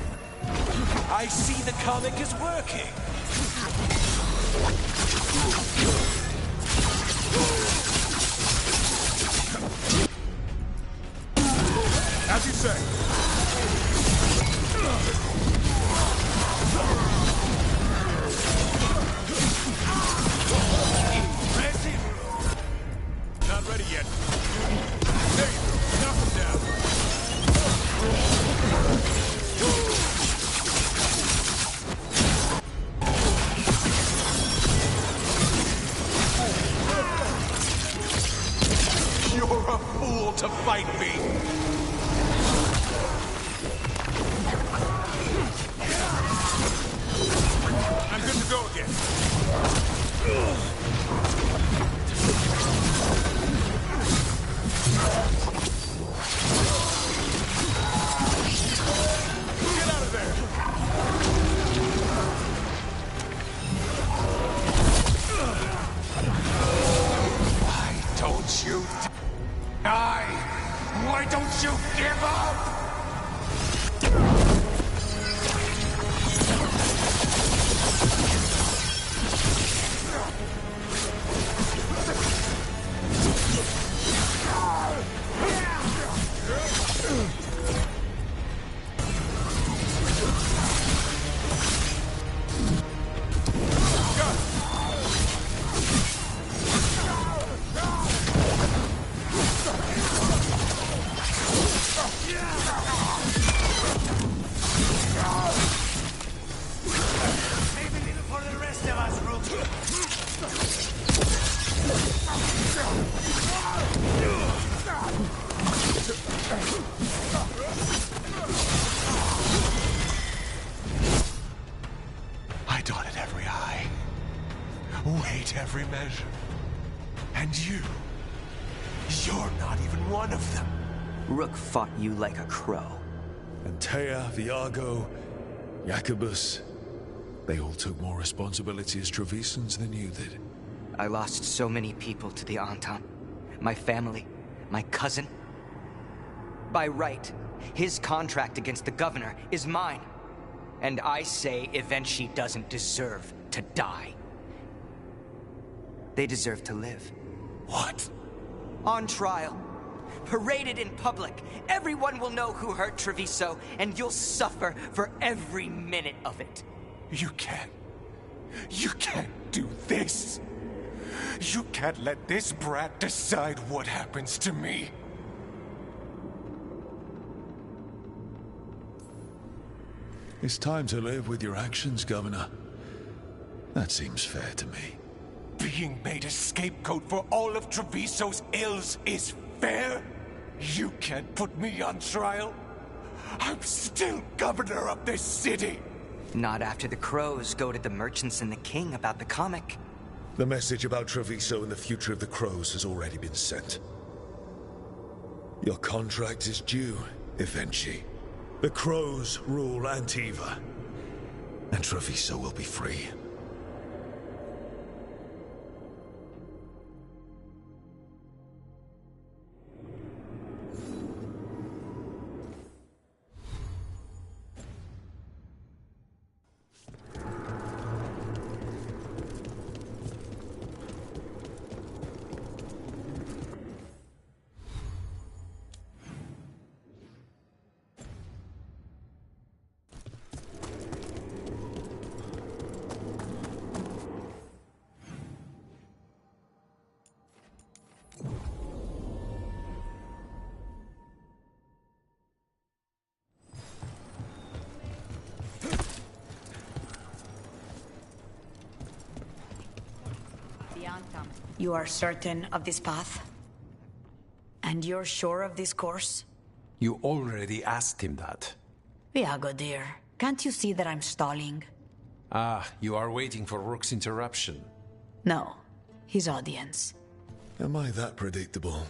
I see the comic is working! As you say. Not ready yet. There you go. Knock him down. You're a fool to fight me. I'm good to go again. Get out of there! Why don't you die? Why don't you give up? Save a little for the rest of us, Rook. I dotted every I, weighed every measure. And you're not even one of them. Rook fought you like a crow. Antea, Viago, Jacobus, they all took more responsibility as Trevisans than you did. I lost so many people to the Antam. My family, my cousin. By right, his contract against the governor is mine. And I say Evenchi doesn't deserve to die. They deserve to live. What? On trial. Paraded in public. Everyone will know who hurt Treviso, and you'll suffer for every minute of it. You can't do this. You can't let this brat decide what happens to me. It's time to live with your actions, Governor. That seems fair to me. Being made a scapegoat for all of Treviso's ills is fair? You can't put me on trial? I'm still governor of this city! Not after the crows goaded the merchants and the king about the comic. The message about Treviso and the future of the crows has already been sent. Your contract is due, Evenchi. The crows rule Antiva, and Treviso will be free. You are certain of this path? And you're sure of this course? You already asked him that. Viago, dear, can't you see that I'm stalling? Ah, you are waiting for Rook's interruption. No, his audience. Am I that predictable?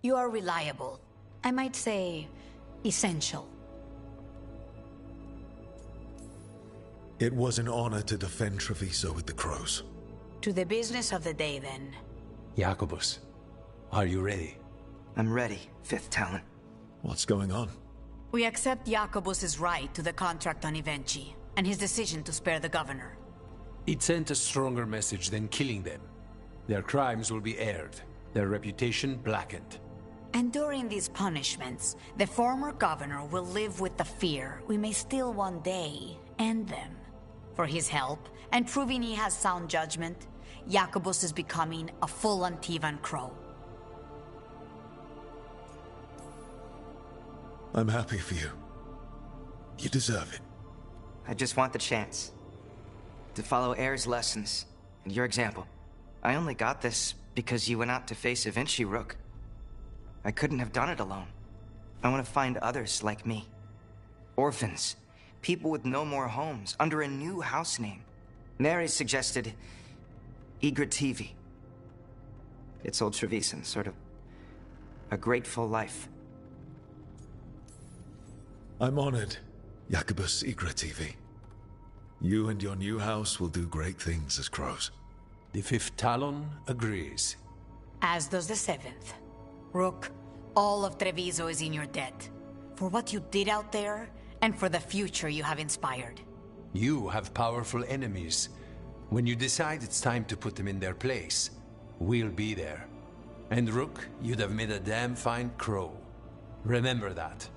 You are reliable. I might say, essential. It was an honor to defend Treviso with the crows. To the business of the day, then. Jacobus, are you ready? I'm ready, Fifth Talon. What's going on? We accept Jacobus's right to the contract on Evenchi, and his decision to spare the governor. It sent a stronger message than killing them. Their crimes will be aired, their reputation blackened. And during these punishments, the former governor will live with the fear we may still one day end them. For his help, and proving he has sound judgment, Jacobus is becoming a full Antivan crow. I'm happy for you. You deserve it. I just want the chance to follow Air's lessons and your example. I only got this because you went out to face Evenchi, Rook. I couldn't have done it alone. I want to find others like me. Orphans, people with no more homes, under a new house name. Neri suggested Igrativi. It's old Trevisan, sort of a grateful life. I'm honored, Jacobus Igrativi. You and your new house will do great things as crows. The Fifth Talon agrees. As does the 7th. Rook, all of Treviso is in your debt. For what you did out there, and for the future you have inspired. You have powerful enemies. When you decide it's time to put them in their place, we'll be there. And Rook, you'd have made a damn fine crow. Remember that.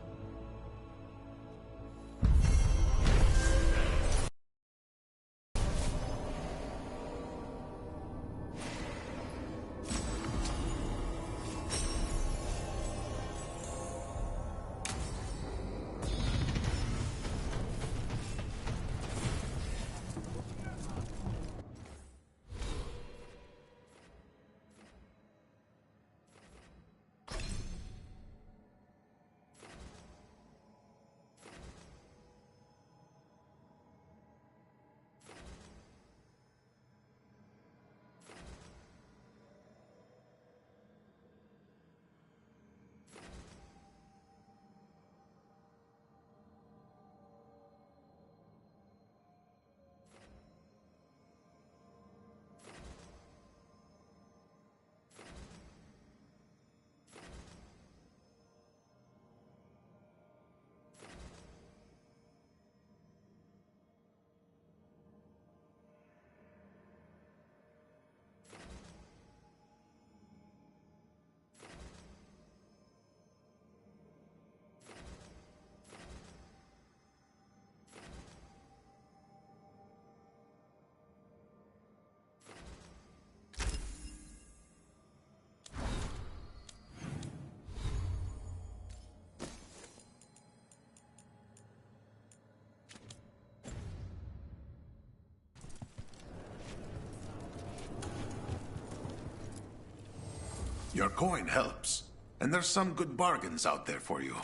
Your coin helps, and there's some good bargains out there for you.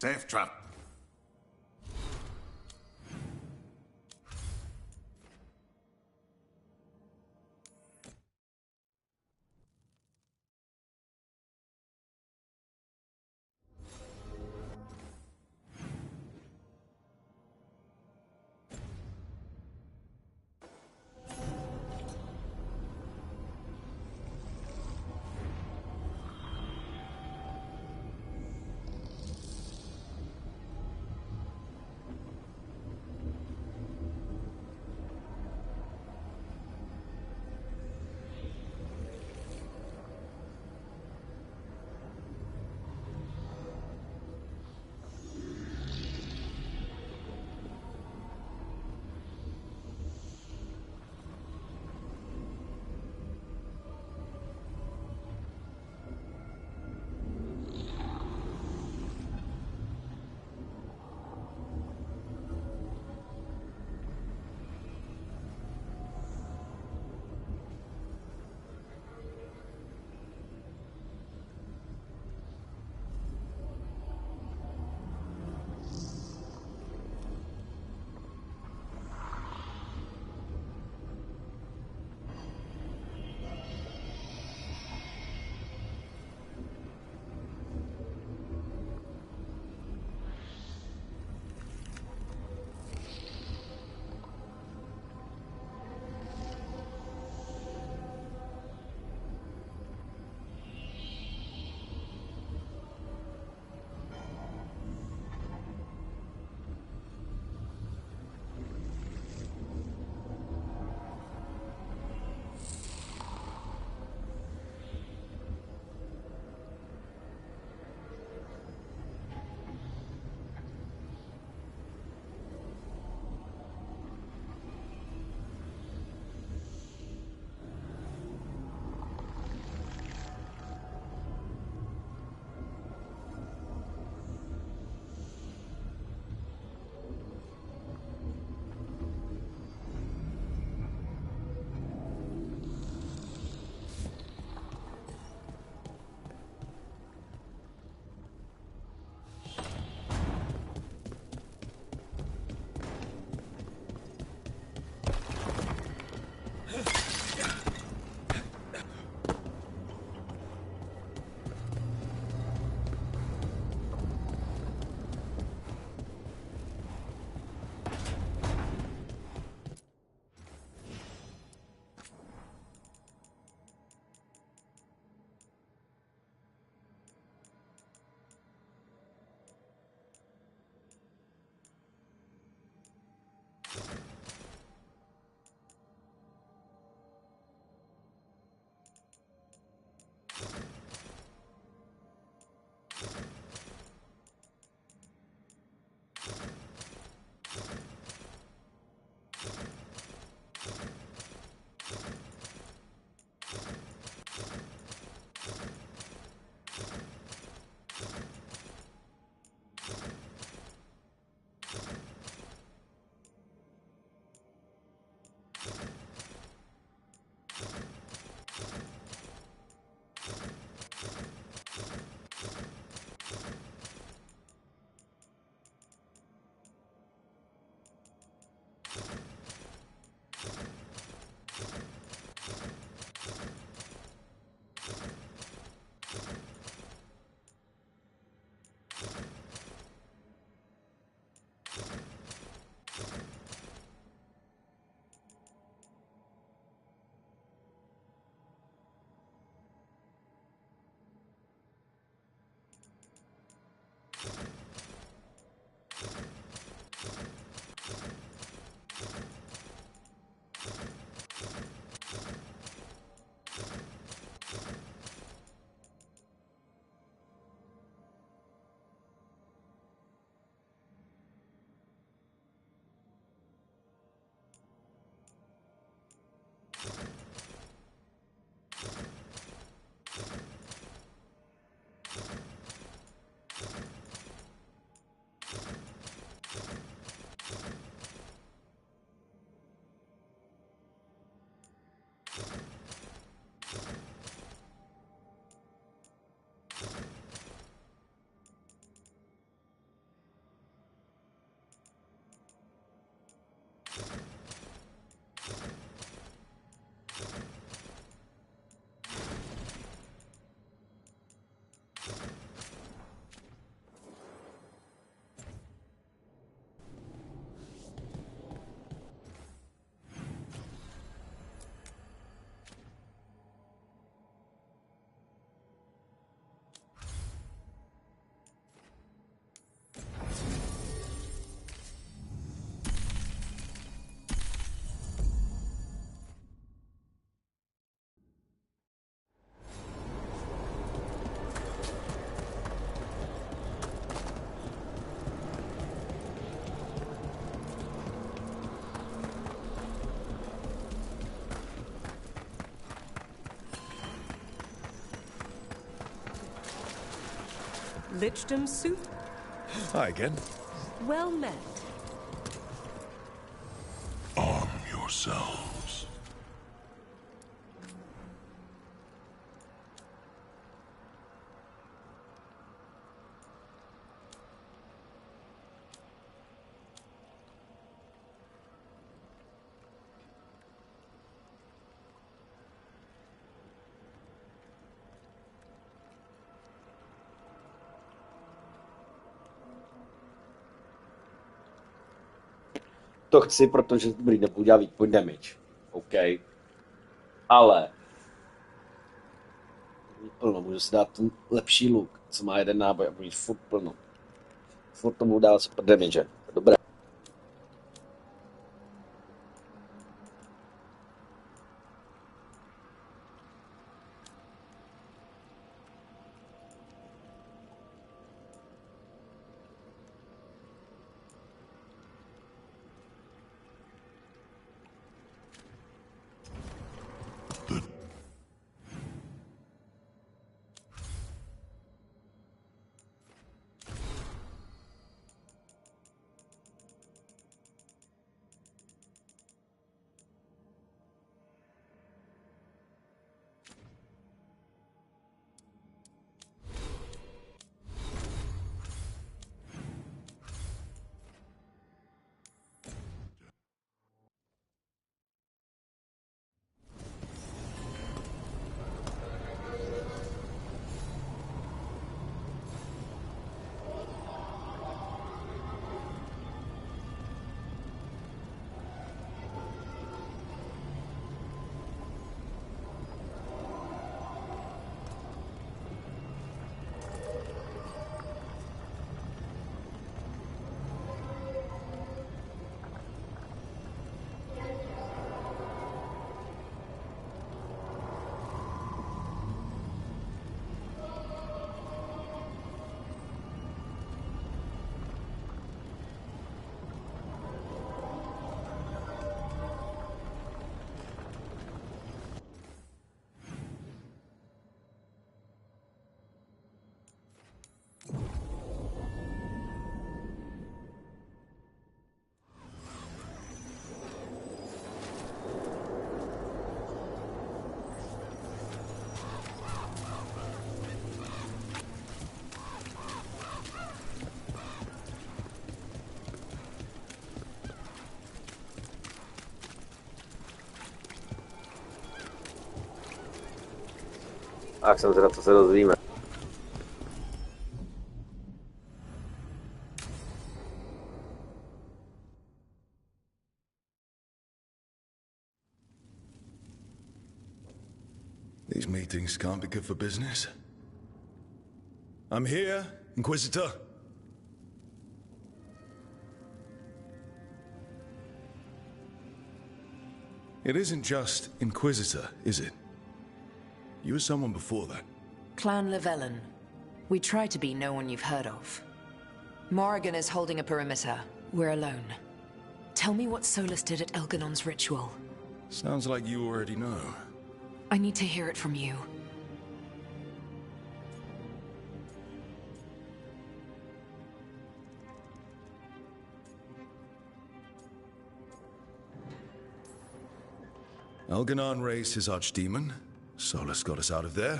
Safe trap. Lichdom suit? Hi again. Well met. Arm yourselves. To chci, protože dobrý udělá weak point damage. OK. Ale plno, můžu si dát ten lepší luk, co má jeden náboj a budu mít furt plno. Furt tomu dát super damage. Dobré. Tak jsem teda, co se dozvíme. These meetings can't be good for business. I'm here, Inquisitor. It isn't just Inquisitor, is it? You were someone before that. Clan Llewellyn. We try to be no one you've heard of. Morrigan is holding a perimeter. We're alone. Tell me what Solus did at Elganon's ritual. Sounds like you already know. I need to hear it from you. Elganon raised his archdemon. Solus got us out of there.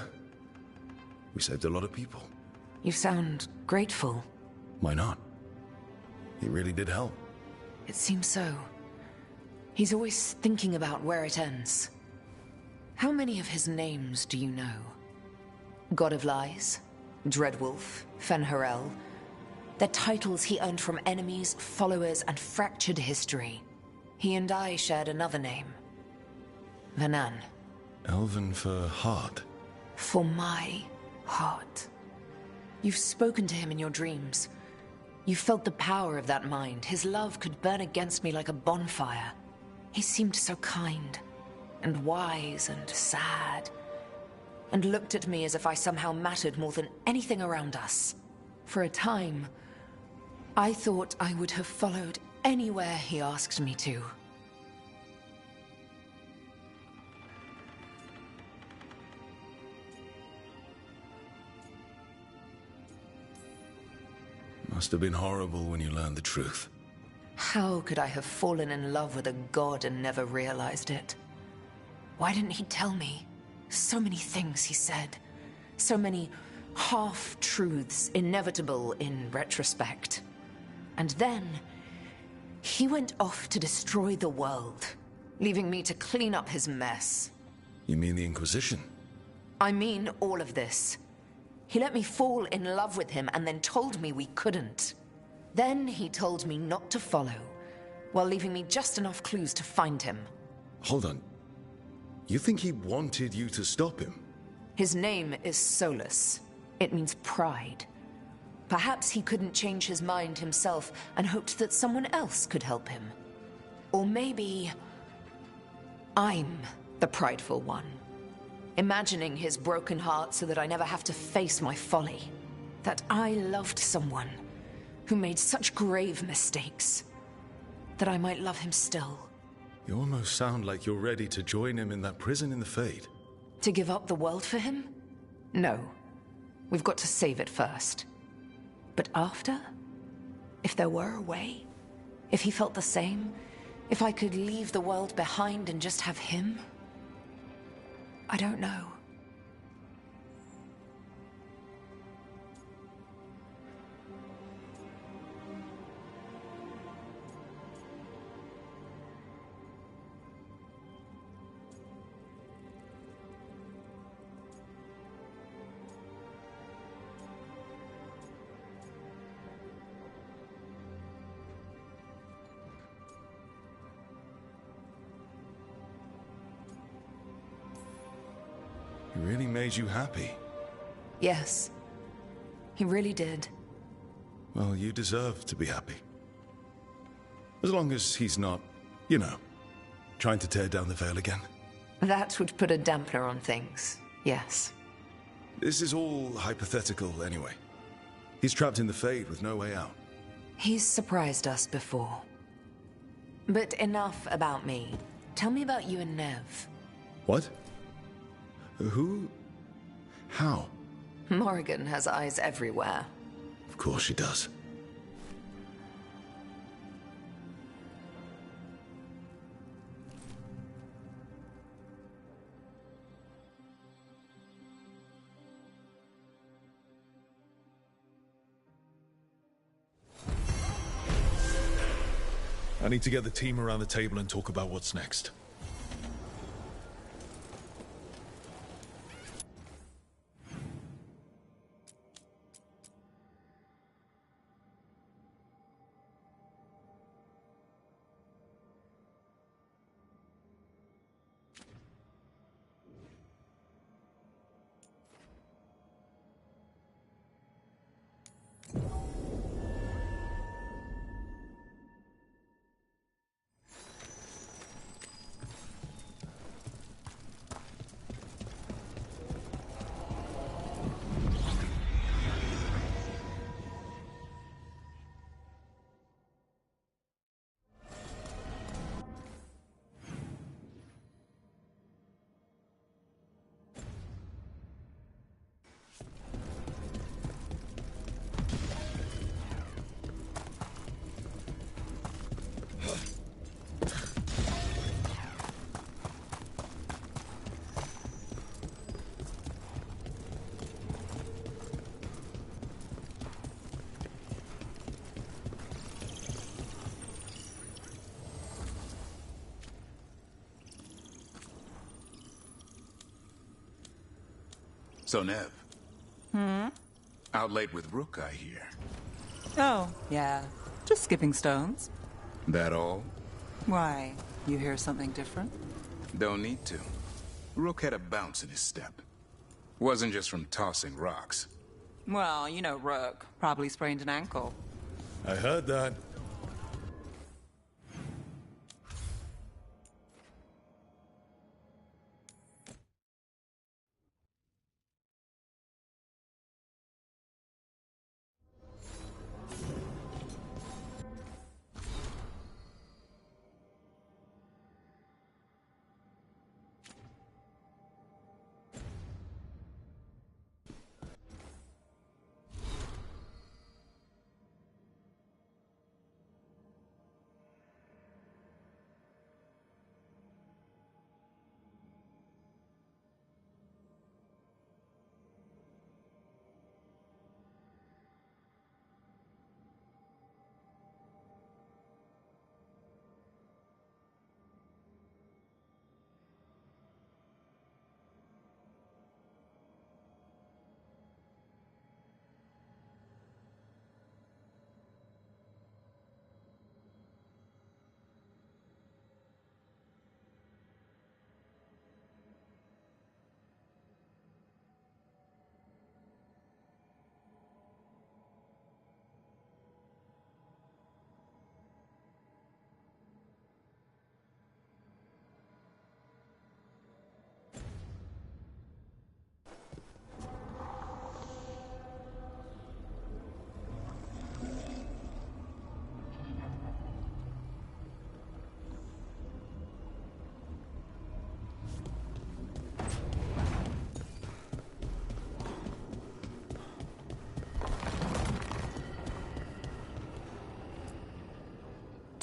We saved a lot of people. You sound grateful. Why not? He really did help. It seems so. He's always thinking about where it ends. How many of his names do you know? God of Lies, Dreadwolf, Fen'Harel. They're titles he earned from enemies, followers, and fractured history. He and I shared another name. Vanan. Elven for heart. For my heart. You've spoken to him in your dreams. You felt the power of that mind. His love could burn against me like a bonfire. He seemed so kind, and wise, and sad, and looked at me as if I somehow mattered more than anything around us. For a time, I thought I would have followed anywhere he asked me to. Must have been horrible when you learned the truth. How could I have fallen in love with a god and never realized it? Why didn't he tell me? So many things he said. So many half-truths, inevitable in retrospect. And then, he went off to destroy the world, leaving me to clean up his mess. You mean the Inquisition? I mean all of this. He let me fall in love with him and then told me we couldn't. Then he told me not to follow, while leaving me just enough clues to find him. Hold on. You think he wanted you to stop him? His name is Solus. It means pride. Perhaps he couldn't change his mind himself and hoped that someone else could help him. Or maybe I'm the prideful one, imagining his broken heart so that I never have to face my folly. That I loved someone who made such grave mistakes, that I might love him still. You almost sound like you're ready to join him in that prison in the Fade. To give up the world for him? No. We've got to save it first. But after? If there were a way? If he felt the same? If I could leave the world behind and just have him? I don't know. He really made you happy. Yes. He really did. Well, you deserve to be happy. As long as he's not, you know, trying to tear down the veil again. That would put a dampener on things, yes. This is all hypothetical anyway. He's trapped in the Fade with no way out. He's surprised us before. But enough about me. Tell me about you and Nev. What? Who? How? Morrigan has eyes everywhere. Of course she does. I need to get the team around the table and talk about what's next. So, Nev. Hmm? Out late with Rook, I hear. Oh, yeah. Just skipping stones. That all? Why? You hear something different? Don't need to. Rook had a bounce in his step. Wasn't just from tossing rocks. Well, you know Rook. Probably sprained an ankle. I heard that.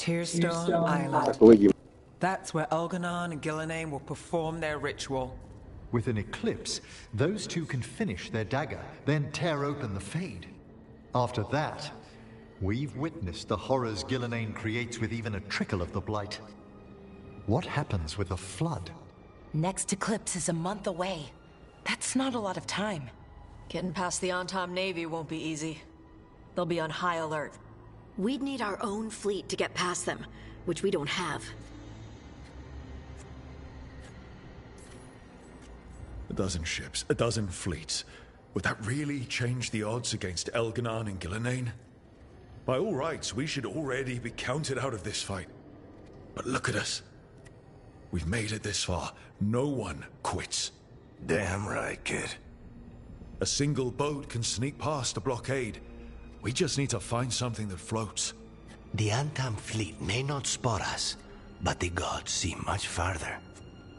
Tearstone Island. Aku lagi. That's where Elganon and Gillenane will perform their ritual. With an eclipse, those two can finish their dagger, then tear open the Fade. After that, we've witnessed the horrors Gillenane creates with even a trickle of the Blight. What happens with the Flood? Next eclipse is a month away. That's not a lot of time. Getting past the Antom Navy won't be easy. They'll be on high alert. We'd need our own fleet to get past them, which we don't have. A dozen ships, a dozen fleets. Would that really change the odds against Elganon and Gillenane? By all rights, we should already be counted out of this fight. But look at us. We've made it this far. No one quits. Damn right, kid. A single boat can sneak past a blockade. We just need to find something that floats. The Antam fleet may not spot us, but the gods see much farther.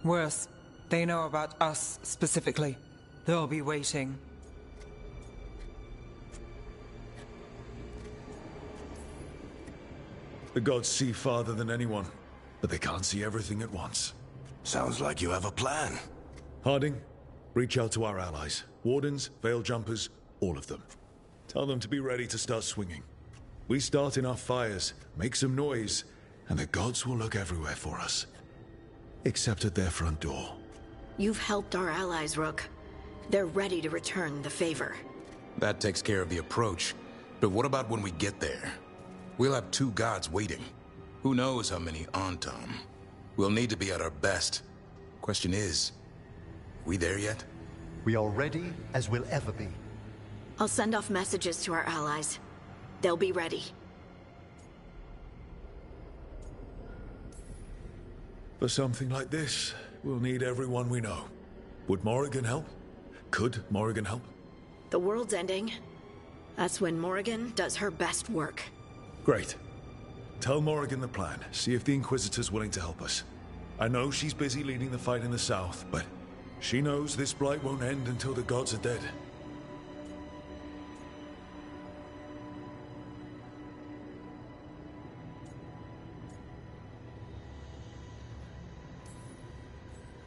Worse, they know about us specifically. They'll be waiting. The gods see farther than anyone, but they can't see everything at once. Sounds like you have a plan. Harding, reach out to our allies. Wardens, Veil Jumpers, all of them. Tell them to be ready to start swinging. We start enough fires, make some noise, and the gods will look everywhere for us. Except at their front door. You've helped our allies, Rook. They're ready to return the favor. That takes care of the approach. But what about when we get there? We'll have two gods waiting. Who knows how many Antom? We'll need to be at our best. Question is, we there yet? We are ready as we'll ever be. I'll send off messages to our allies. They'll be ready. For something like this, we'll need everyone we know. Would Morrigan help? Could Morrigan help? The world's ending. That's when Morrigan does her best work. Great. Tell Morrigan the plan. See if the Inquisitor's willing to help us. I know she's busy leading the fight in the south, but she knows this blight won't end until the gods are dead.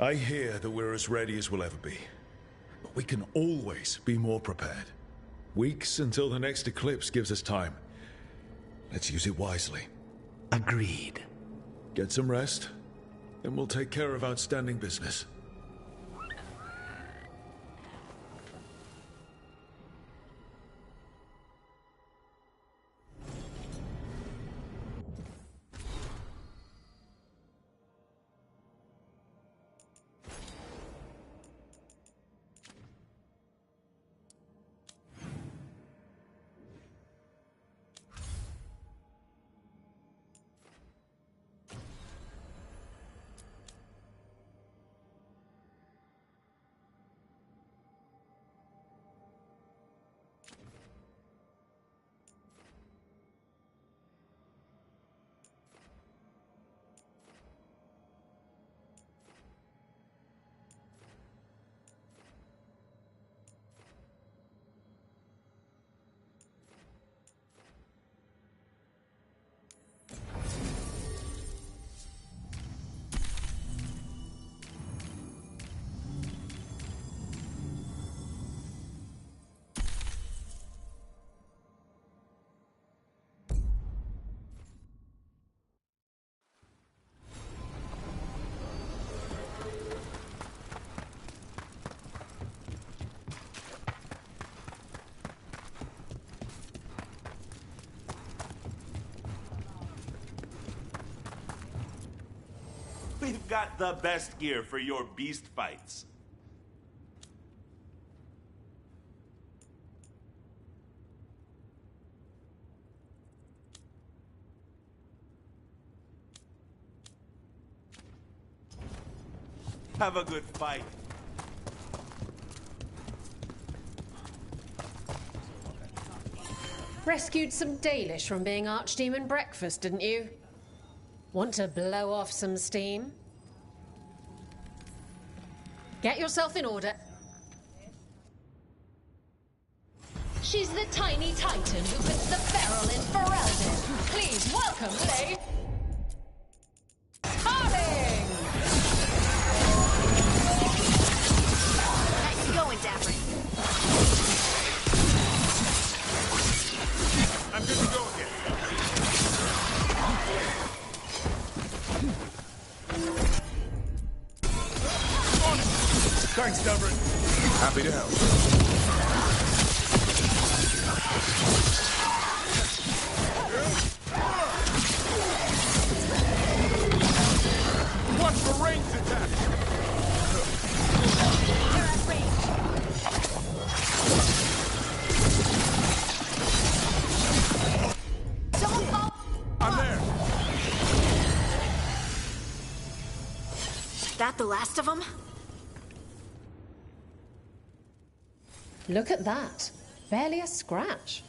I hear that we're as ready as we'll ever be. But we can always be more prepared. Weeks until the next eclipse gives us time. Let's use it wisely. Agreed. Get some rest, then we'll take care of outstanding business. We've got the best gear for your beast fights. Have a good fight. Rescued some Dalish from being Archdemon breakfast, didn't you? Want to blow off some steam? Get yourself in order. She's the tiny titan who puts the barrel in Ferelden. Please welcome, Lay. Thanks, Everett. Happy to help. Watch for ranged attacks! They're at range. Don't fall! I'm there! That the last of them? Look at that. Barely a scratch.